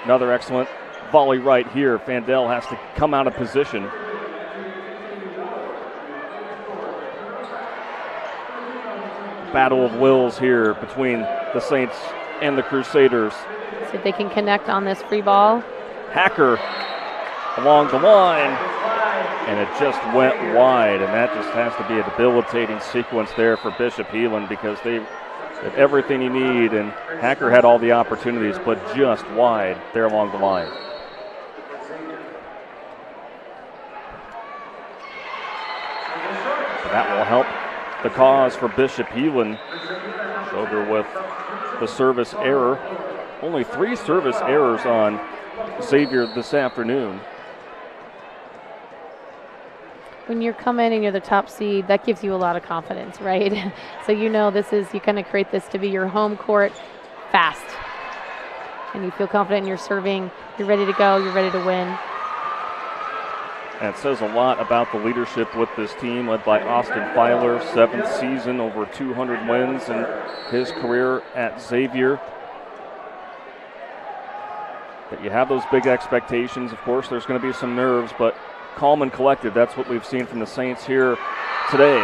Another excellent volley right here. Fandel has to come out of position. Battle of wills here between the Saints and the Crusaders. See if they can connect on this free ball. Hacker along the line, and it just went wide, and that just has to be a debilitating sequence there for Bishop Heelan because they had everything you need, and Hacker had all the opportunities, but just wide there along the line. So that will help the cause for Bishop Heelan. Over with the service error. Only 3 service errors on Xavier this afternoon. When you're coming and you're the top seed, that gives you a lot of confidence, right? So you know you kind of create this to be your home court fast. And you feel confident in your serving. You're ready to go. You're ready to win. And it says a lot about the leadership with this team, led by Austin Filer, 7th season, over 200 wins in his career at Xavier. But you have those big expectations. Of course, there's going to be some nerves, but calm and collected. That's what we've seen from the Saints here today.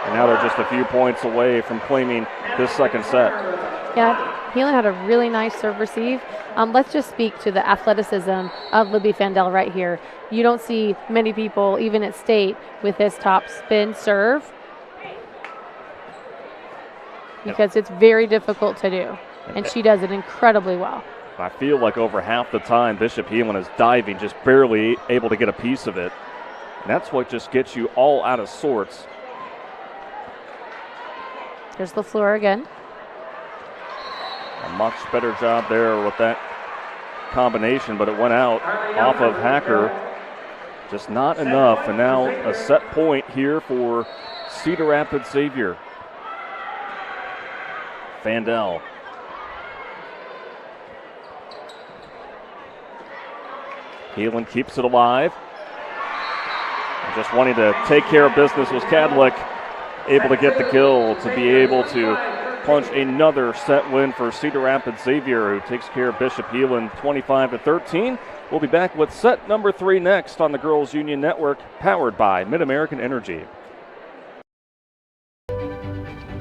And now they're just a few points away from claiming this second set. Yeah, Heelan had a really nice serve receive. Let's just speak to the athleticism of Libby Fandel right here. You don't see many people, even at state, with this top spin serve because it's very difficult to do, and she does it incredibly well. I feel like over half the time Bishop Heelan is diving, just barely able to get a piece of it. And that's what just gets you all out of sorts. There's LaFleur again. A much better job there with that combination, but it went out off of Hacker. Just not enough, and now a set point here for Cedar Rapids Xavier. Fandel. Heelan keeps it alive. And just wanting to take care of business was Cadlick, able to get the kill to be able to punch another set win for Cedar Rapids Xavier, who takes care of Bishop Heelan 25-13. We'll be back with set number 3 next on the Girls Union Network, powered by Mid-American Energy.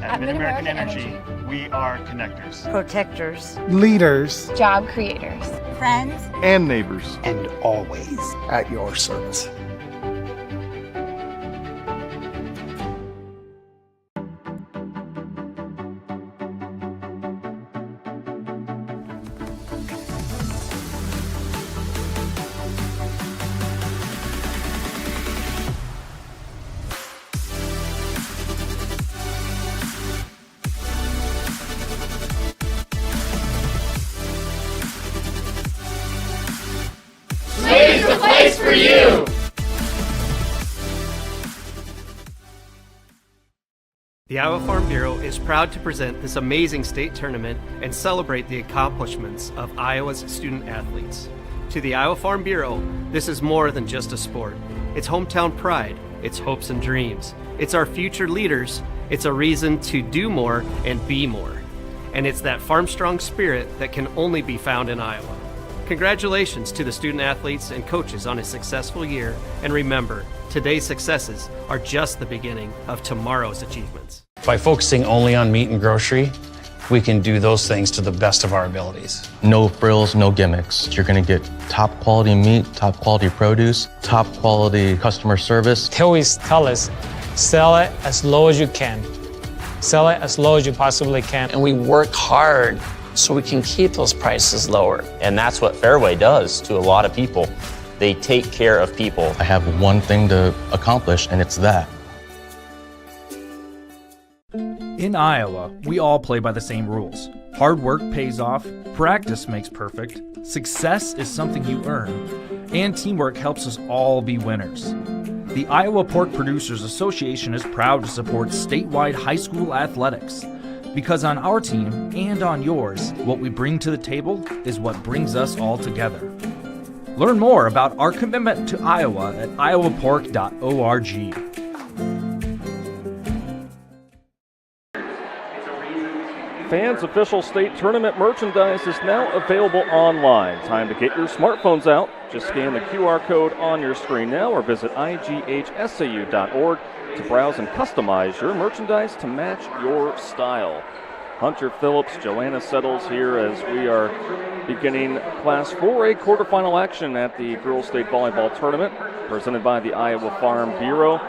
At Mid-American Energy, we are connectors, protectors, leaders, job creators, friends, and neighbors. And always at your service. Slade's the place for you! The Iowa Farm Bureau is proud to present this amazing state tournament and celebrate the accomplishments of Iowa's student athletes. To the Iowa Farm Bureau, this is more than just a sport. It's hometown pride, it's hopes and dreams, it's our future leaders, it's a reason to do more and be more. And it's that farm strong spirit that can only be found in Iowa. Congratulations to the student athletes and coaches on a successful year, and remember, today's successes are just the beginning of tomorrow's achievements. By focusing only on meat and grocery, we can do those things to the best of our abilities. No frills, no gimmicks. You're gonna get top quality meat, top quality produce, top quality customer service. They always tell us, sell it as low as you can. Sell it as low as you possibly can. And we work hard so we can keep those prices lower. And that's what Fairway does to a lot of people. They take care of people. I have one thing to accomplish, and it's that. In Iowa, we all play by the same rules. Hard work pays off, practice makes perfect, success is something you earn, and teamwork helps us all be winners. The Iowa Pork Producers Association is proud to support statewide high school athletics. Because on our team and on yours, what we bring to the table is what brings us all together. Learn more about our commitment to Iowa at iowapork.org. Fans' official state tournament merchandise is now available online. Time to get your smartphones out. Just scan the QR code on your screen now or visit IGHSAU.org to browse and customize your merchandise to match your style. Hunter Phillips, Joanna Settles here as we are beginning Class 4A quarterfinal action at the Girls State Volleyball Tournament presented by the Iowa Farm Bureau.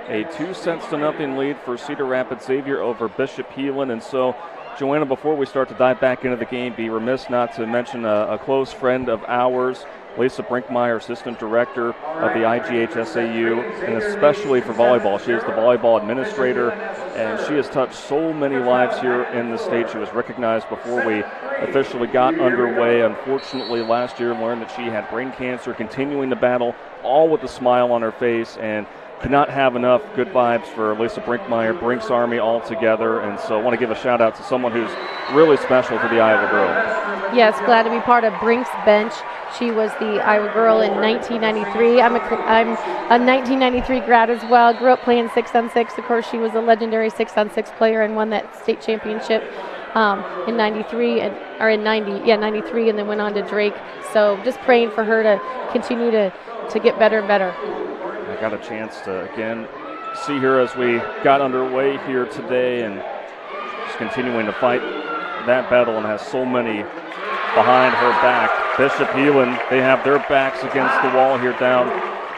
A 2-0 lead for Cedar Rapids Xavier over Bishop Heelan. And so, Joanna, before we start to dive back into the game, be remiss not to mention a close friend of ours, Lisa Brinkmeyer, Assistant Director of the IGHSAU, and especially for volleyball. She is the volleyball administrator, and she has touched so many lives here in the state. She was recognized before we officially got underway. Unfortunately, last year learned that she had brain cancer, continuing to battle, all with a smile on her face, and cannot have enough good vibes for Lisa Brinkmeyer, Brinks Army all together. And so I want to give a shout out to someone who's really special to the Iowa girl. Yes, glad to be part of Brinks' bench. She was the Iowa girl in 1993. I'm a 1993 grad as well. Grew up playing 6-on-6. Of course, she was a legendary 6-on-6 player and won that state championship in 93 or in 93, and then went on to Drake. So just praying for her to continue to get better and better. I got a chance to again see her as we got underway here today, and she's continuing to fight that battle and has so many behind her back. Bishop Heelan, they have their backs against the wall here, down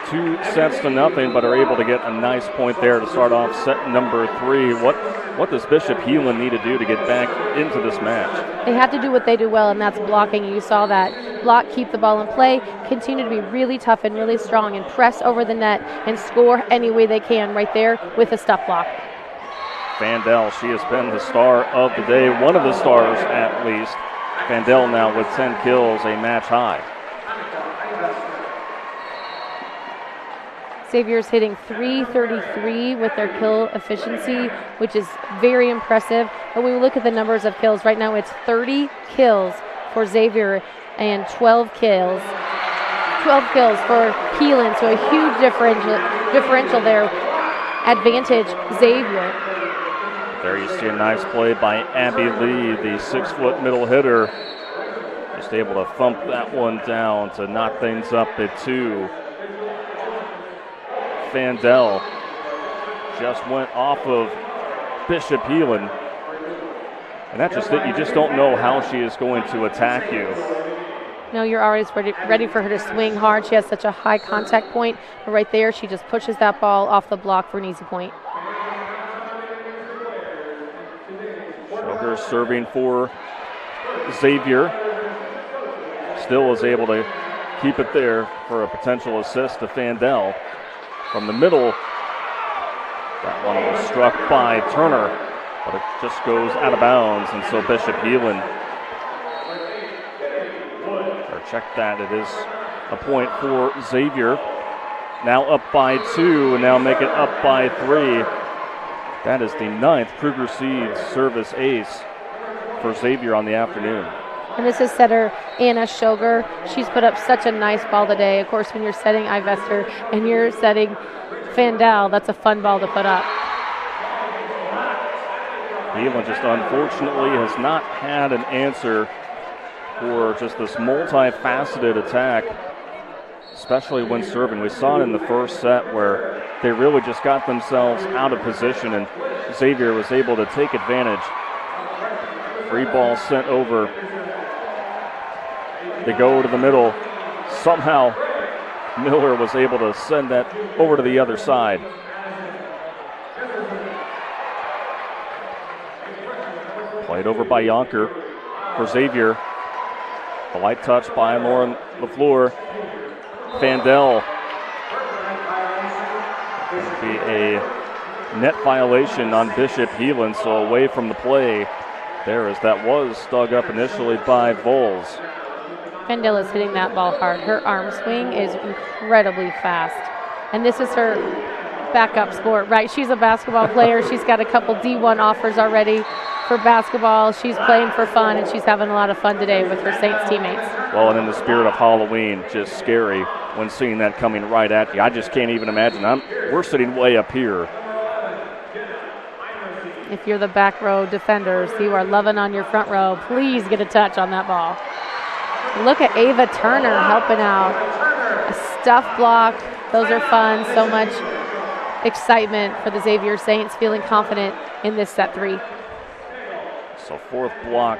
2-0, but are able to get a nice point there to start off set number 3. What does Bishop Heelan need to do to get back into this match? They have to do what they do well, and that's blocking. You saw that. Block, keep the ball in play, continue to be really tough and really strong, and press over the net and score any way they can right there with a stuff block. Vandell, she has been the star of the day, one of the stars at least. Vandell now with 10 kills, a match high. Xavier's hitting .333 with their kill efficiency, which is very impressive. But when we look at the numbers of kills, right now it's 30 kills for Xavier and 12 kills for Heelan. So a huge differential there. Advantage Xavier. There you see a nice play by Abby Lee, the 6-foot middle hitter. Just able to thump that one down to knock things up at 2. Vandell just went off of Bishop Heelan. And that's just it. You just don't know how she is going to attack you. No, you're always ready for her to swing hard. She has such a high contact point. But right there, she just pushes that ball off the block for an easy point. Sugar serving for Xavier. Still is able to keep it there for a potential assist to Vandell. From the middle, that one was struck by Turner, but it just goes out of bounds, and so Bishop Heelan, or check that, it is a point for Xavier. Now up by 2, and now make it up by 3. That is the 9th Kruger Seeds service ace for Xavier on the afternoon. And this is setter Anna Shoger. She's put up such a nice ball today. Of course, when you're setting Ivester and you're setting Fandel, that's a fun ball to put up. Heelan just unfortunately has not had an answer for just this multifaceted attack, especially when serving. We saw it in the first set where they really just got themselves out of position, and Xavier was able to take advantage. Free ball sent over. They go to the middle. Somehow Miller was able to send that over to the other side. Played over by Yonker for Xavier. The light touch by Lauren LaFleur. Fandel. It'll be a net violation on Bishop Heelan, so away from the play there, as that was dug up initially by Vols. Fandel is hitting that ball hard. Her arm swing is incredibly fast. And this is her backup sport, right? She's a basketball player. She's got a couple D1 offers already for basketball. She's playing for fun, and she's having a lot of fun today with her Saints teammates. Well, and in the spirit of Halloween, just scary when seeing that coming right at you. I just can't even imagine. We're sitting way up here. If you're the back row defenders, you are loving on your front row. Please get a touch on that ball. Look at Ava Turner helping out. A stuff block. Those are fun. So much excitement for the Xavier Saints, feeling confident in this set 3. So 4th block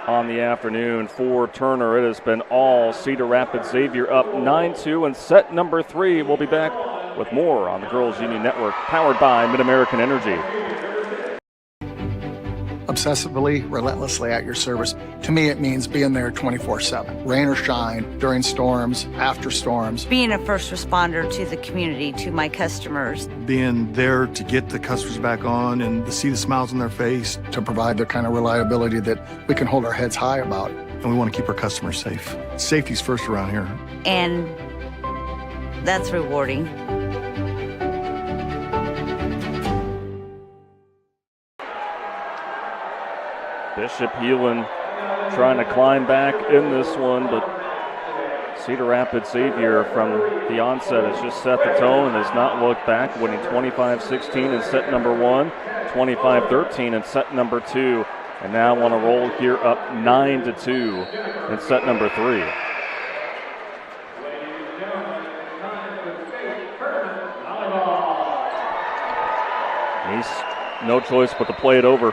on the afternoon for Turner. It has been all Cedar Rapids. Xavier up 9-2 in set number 3. We'll be back with more on the Girls Union Network, powered by Mid-American Energy. Obsessively, relentlessly at your service. To me, it means being there 24/7. Rain or shine, during storms, after storms. Being a first responder to the community, to my customers. Being there to get the customers back on and to see the smiles on their face. To provide the kind of reliability that we can hold our heads high about. And we want to keep our customers safe. Safety's first around here. And that's rewarding. Bishop Heelan trying to climb back in this one, but Cedar Rapids Xavier from the onset has just set the tone and has not looked back, winning 25-16 in set number 1, 25-13 in set number 2, and now on a roll here up 9-2 in set number 3. Nice, no choice but to play it over.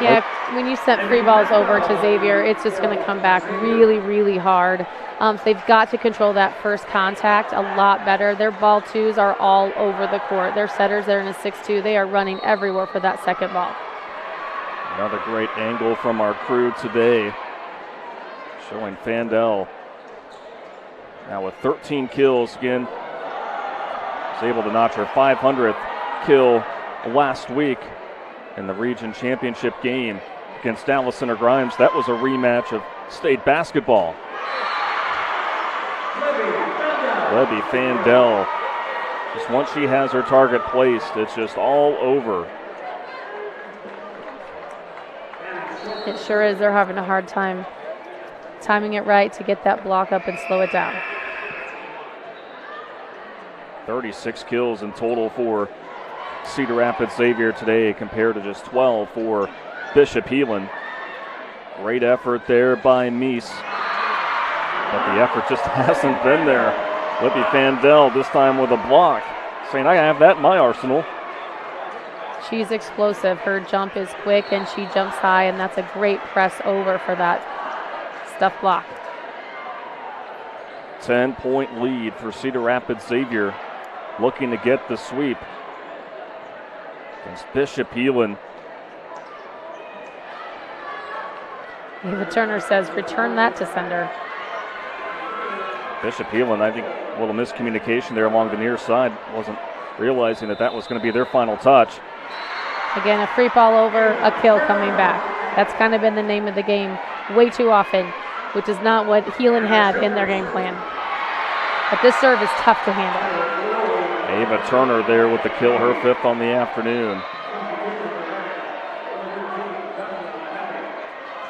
Yeah, when you send free balls over to Xavier, it's just going to come back really, really hard. So they've got to control that first contact a lot better. Their ball twos are all over the court. Their setters, they're in a 6-2. They are running everywhere for that second ball. Another great angle from our crew today, showing Fandel now with 13 kills. Again, was able to notch her 500th kill last week in the region championship game against Dallas Center Grimes. That was a rematch of state basketball. Libby Fandel, just once she has her target placed, it's just all over. It sure is. They're having a hard time timing it right to get that block up and slow it down. 36 kills in total for Cedar Rapids Xavier today compared to just 12 for Bishop Heelan. Great effort there by Meese, but the effort just hasn't been there. Libby Fandel this time with a block, saying I have that in my arsenal. She's explosive. Her jump is quick and she jumps high, and that's a great press over for that stuff block. 10-point lead for Cedar Rapids Xavier, looking to get the sweep against Bishop Heelan. Ava Turner says, return that to sender. Bishop Heelan, I think a little miscommunication there along the near side. Wasn't realizing that that was going to be their final touch. Again, a free ball over, a kill coming back. That's kind of been the name of the game way too often, which is not what Heelan had in their game plan. But this serve is tough to handle. Ava Turner there with the kill, her 5th on the afternoon.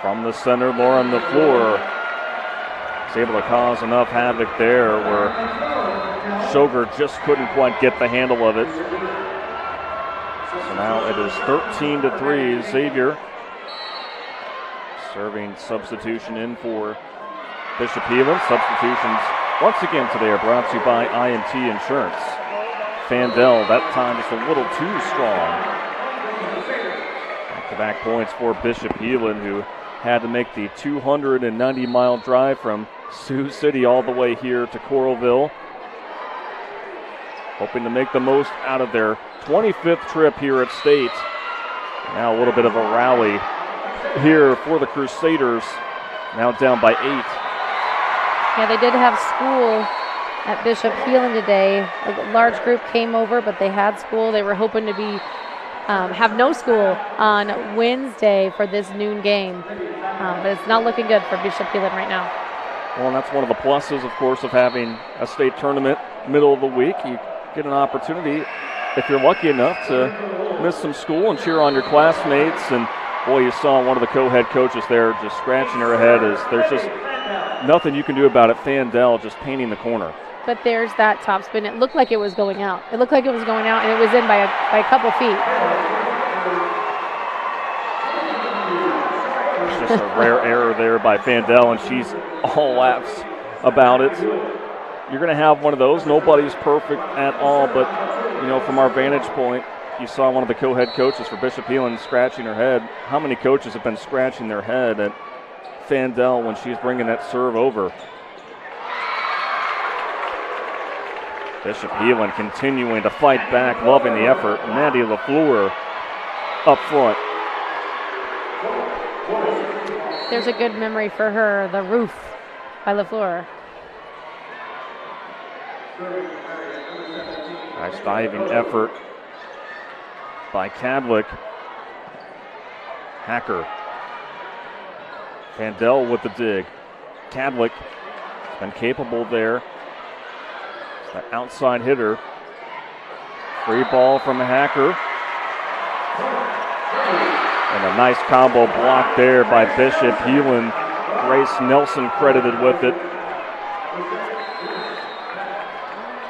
From the center, Lauren LaFleur is able to cause enough havoc there where Sugar just couldn't quite get the handle of it. So now it is 13-3. Xavier serving substitution in for Bishop Heelan. Substitutions once again today are brought to you by IMT Insurance. Fandel, that time just a little too strong. Back-to-back points for Bishop Heelan, who had to make the 290-mile drive from Sioux City all the way here to Coralville. Hoping to make the most out of their 25th trip here at State. Now a little bit of a rally here for the Crusaders, now down by 8. Yeah, they did have school at Bishop Heelan today. A large group came over, but they had school. They were hoping to be have no school on Wednesday for this noon game, but it's not looking good for Bishop Heelan right now. Well, and that's one of the pluses, of course, of having a state tournament middle of the week. You get an opportunity, if you're lucky enough, to miss some school and cheer on your classmates. And boy, you saw one of the co-head coaches there just scratching her head as there's just nothing you can do about it. Fandel just painting the corner. But there's that top spin. It looked like it was going out. It looked like it was going out, and it was in by a couple feet. It's just a rare error there by Fandel, and she's all laughs about it. You're going to have one of those. Nobody's perfect at all, but, you know, from our vantage point, you saw one of the co-head coaches for Bishop Heelan scratching her head. How many coaches have been scratching their head at Fandel when she's bringing that serve over? Bishop Heelan continuing to fight back, loving the effort. Maddie LaFleur up front. There's a good memory for her, the roof by LaFleur. Nice diving effort by Cadwick. Hacker. Fandel with the dig. Cadwick has been capable there. It's the outside hitter. Free ball from Hacker. And a nice combo block there by Bishop Heelan. Grace Nelson credited with it.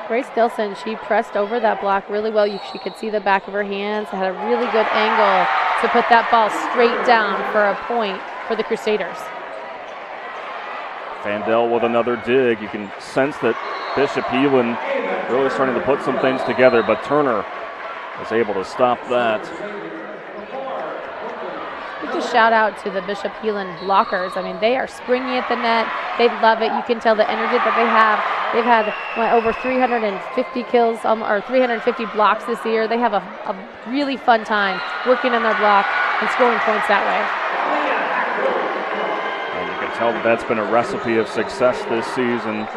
Grace Nelson, she pressed over that block really well. She could see the back of her hands, had a really good angle to put that ball straight down for a point for the Crusaders. Fandel with another dig. You can sense that Bishop Heelan really starting to put some things together, but Turner was able to stop that. Just a shout out to the Bishop Heelan blockers. I mean, they are springy at the net. They love it. You can tell the energy that they have. They've had over 350 kills or 350 blocks this year. They have a really fun time working on their block and scoring points that way. And you can tell that that's been a recipe of success this season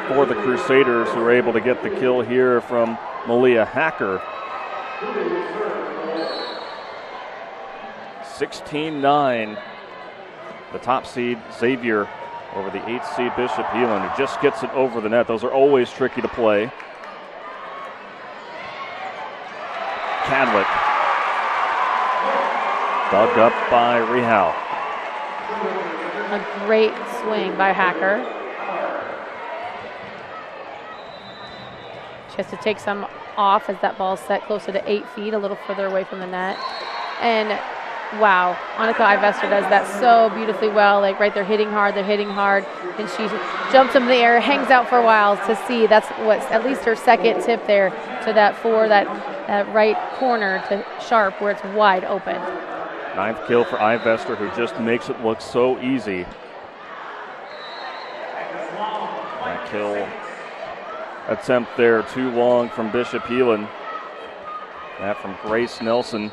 for the Crusaders, who were able to get the kill here from Malia Hacker. 16-9, the top seed Xavier over the 8th seed Bishop Heelan, who just gets it over the net. Those are always tricky to play. Cadwick, dug up by Rehal. A great swing by Hacker. She has to take some off as that ball is set closer to 8 feet, a little further away from the net. And wow, Annika Ivester does that so beautifully well. Like right, they're hitting hard, and she jumps up in the air, hangs out for a while to see. That's what's at least her second tip there to that that right corner to sharp where it's wide open. 9th kill for Ivester, who just makes it look so easy. That kill attempt there too long from Bishop Heelan. That from Grace Nelson.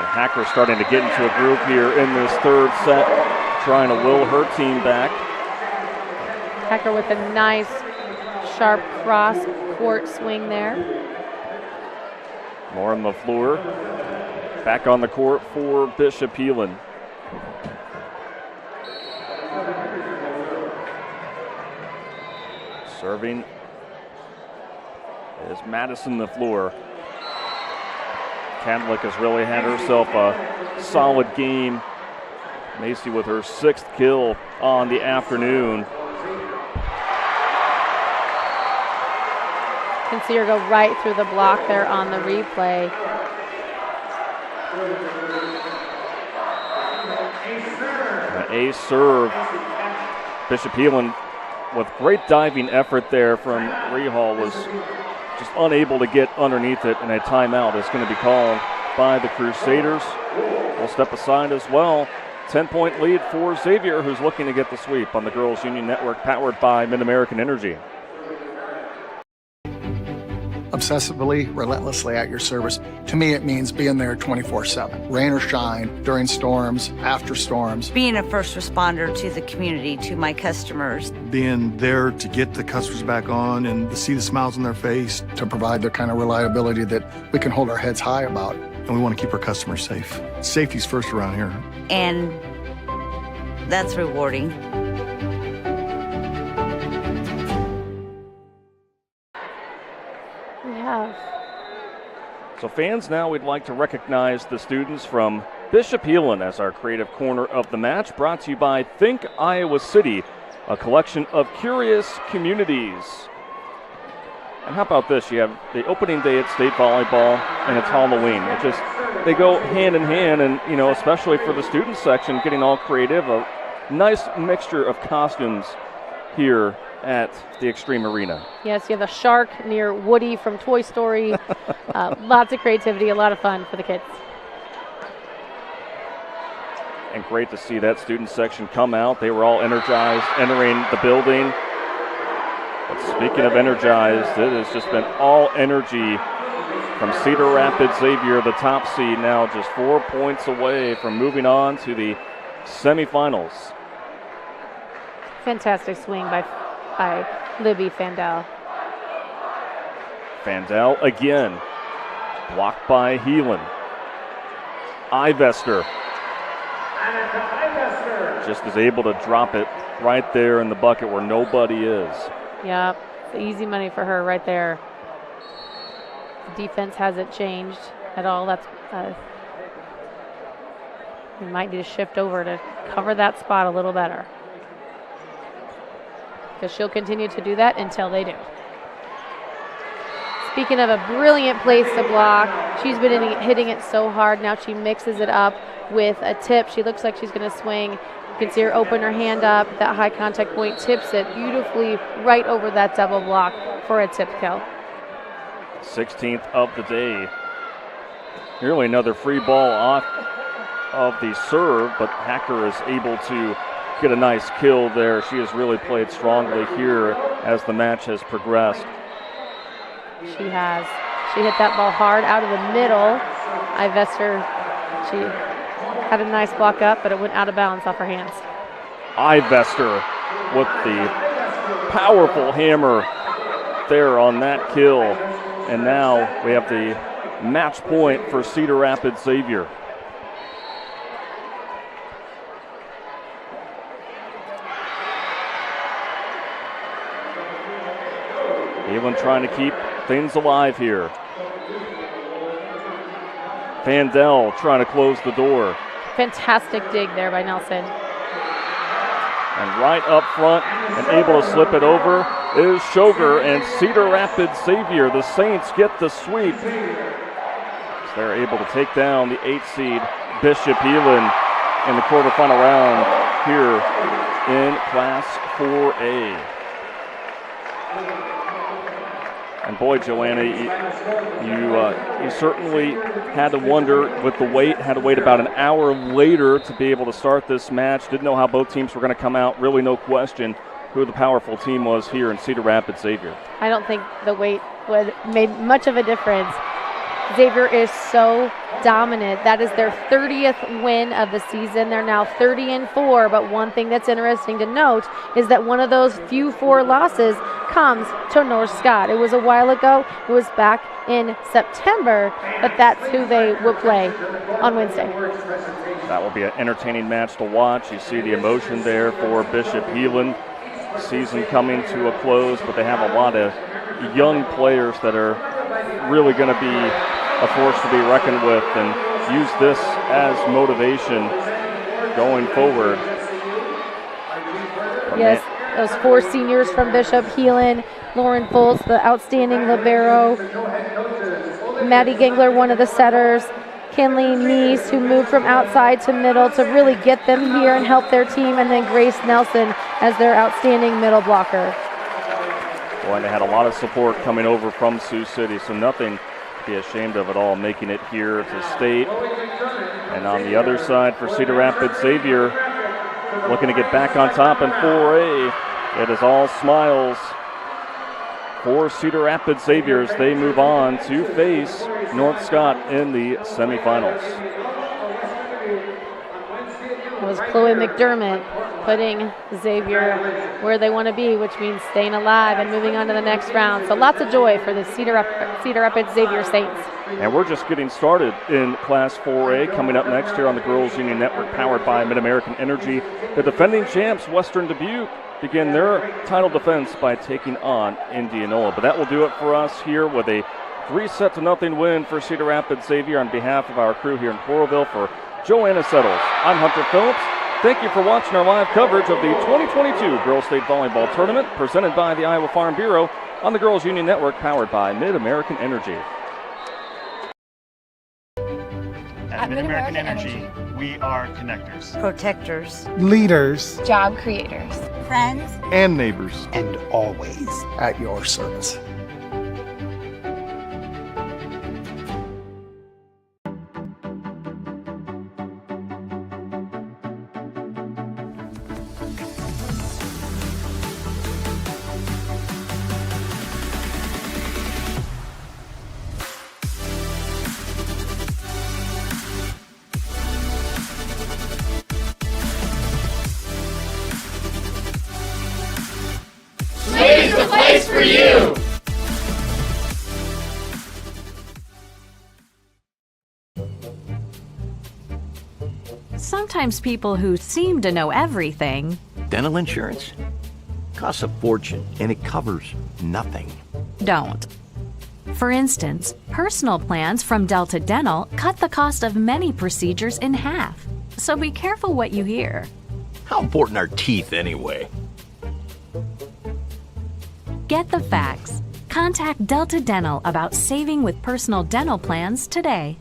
Hacker starting to get into a groove here in this third set, trying to will her team back. Hacker with a nice, sharp cross court swing there. Lauren LaFleur back on the court for Bishop Heelan. Serving is Madison LaFleur. Cadlick has really had herself a solid game. Macy with her 6th kill on the afternoon. You can see her go right through the block there on the replay. An ace serve. Bishop Heelan with great diving effort there from Rehal was just unable to get underneath it, and a timeout is going to be called by the Crusaders. We'll step aside as well. 10-point lead for Xavier, who's looking to get the sweep on the Girls Union Network, powered by Mid-American Energy. Obsessively, relentlessly at your service. To me, it means being there 24/7. Rain or shine, during storms, after storms. Being a first responder to the community, to my customers. Being there to get the customers back on and to see the smiles on their face. To provide the kind of reliability that we can hold our heads high about. And we want to keep our customers safe. Safety's first around here. And that's rewarding. So fans, now we'd like to recognize the students from Bishop Heelan as our creative corner of the match, brought to you by Think Iowa City, a collection of curious communities. And how about this? You have the opening day at state volleyball and it's Halloween. It just, they go hand in hand, and you know, especially for the student section, getting all creative, a nice mixture of costumes here at the Extreme Arena. Yes, you have a shark near Woody from Toy Story. Lots of creativity, a lot of fun for the kids. And great to see that student section come out. They were all energized entering the building. But speaking of energized, it has just been all energy from Cedar Rapids. Xavier, the top seed, now just 4 points away from moving on to the semifinals. Fantastic swing by Libby Fandel. Fandel again, blocked by Heelan. Ivester just is able to drop it right there in the bucket where nobody is. Yep, it's easy money for her right there. The defense hasn't changed at all. That's we might need to shift over to cover that spot a little better, because she'll continue to do that until they do. Speaking of a brilliant place to block, she's been hitting it so hard. Now she mixes it up with a tip. She looks like she's going to swing. You can see her open her hand up. That high contact point tips it beautifully right over that double block for a tip kill. 16th of the day. Nearly another free ball off of the serve, but Hacker is able to get a nice kill there. She has really played strongly here as the match has progressed. She has. She hit that ball hard out of the middle. Ivester, she had a nice block up, but it went out of bounds off her hands. Ivester with the powerful hammer there on that kill. And now we have the match point for Cedar Rapids Xavier. Heelan trying to keep things alive here. Fandel trying to close the door. Fantastic dig there by Nelson. And right up front and able to slip it over is Shoger, and Cedar Rapids Xavier, the Saints, get the sweep. So they're able to take down the 8th seed Bishop Heelan in the quarterfinal round here in Class 4A. And boy, Joanna, you certainly had to wonder with the wait, had to wait about an hour later to be able to start this match. Didn't know how both teams were going to come out. Really no question who the powerful team was here in Cedar Rapids Xavier. I don't think the wait made much of a difference. Xavier is so dominant. That is their 30th win of the season. They're now 30-4, but one thing that's interesting to note is that one of those few 4 losses comes to North Scott. It was a while ago. It was back in September, but that's who they will play on Wednesday. That will be an entertaining match to watch. You see the emotion there for Bishop Heelan. season coming to a close, but they have a lot of young players that are really going to be a force to be reckoned with, and use this as motivation going forward. Yes, those 4 seniors from Bishop, Heelan, Lauren Foltz, the outstanding libero, Maddie Gangler, one of the setters, Kinley Neese, who moved from outside to middle to really get them here and help their team, and then Grace Nelson as their outstanding middle blocker. Boy, and they had a lot of support coming over from Sioux City, so nothing to be ashamed of at all, making it here to state. And on the other side for Cedar Rapids, Xavier looking to get back on top in 4A. It is all smiles for Cedar Rapids Xaviers. They move on to face North Scott in the semifinals. It was Chloe McDermott putting Xavier where they want to be, which means staying alive and moving on to the next round. So lots of joy for the Cedar Rapids Xavier Saints. And we're just getting started in Class 4A. Coming up next here on the Girls Union Network, powered by Mid-American Energy, the defending champs, Western Dubuque, begin their title defense by taking on Indianola. But that will do it for us here with a 3-0 win for Cedar Rapids Xavier. On behalf of our crew here in Coralville, for Joanna Settles, I'm Hunter Phillips. Thank you for watching our live coverage of the 2022 Girls State Volleyball Tournament, presented by the Iowa Farm Bureau on the Girls Union Network, powered by Mid-American Energy. At Mid-American Energy, we are connectors, protectors, Leaders. job creators, friends, And neighbors. And always at your service. Slade's the place for you! Sometimes people who seem to know everything Dental insurance costs a fortune, and it covers nothing. don't. For instance, personal plans from Delta Dental cut the cost of many procedures in half. So be careful what you hear. How important are teeth anyway? Get the facts. Contact Delta Dental about saving with personal dental plans today.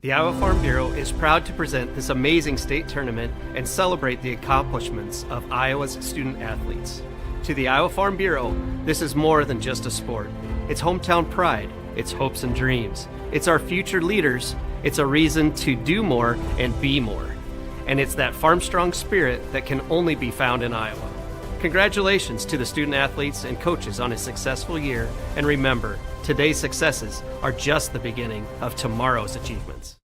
The Iowa Farm Bureau is proud to present this amazing state tournament and celebrate the accomplishments of Iowa's student athletes. To the Iowa Farm Bureau, this is more than just a sport. It's hometown pride, it's hopes and dreams, it's our future leaders, it's a reason to do more and be more. And it's that farm strong spirit that can only be found in Iowa. Congratulations to the student athletes and coaches on a successful year, and remember, today's successes are just the beginning of tomorrow's achievements.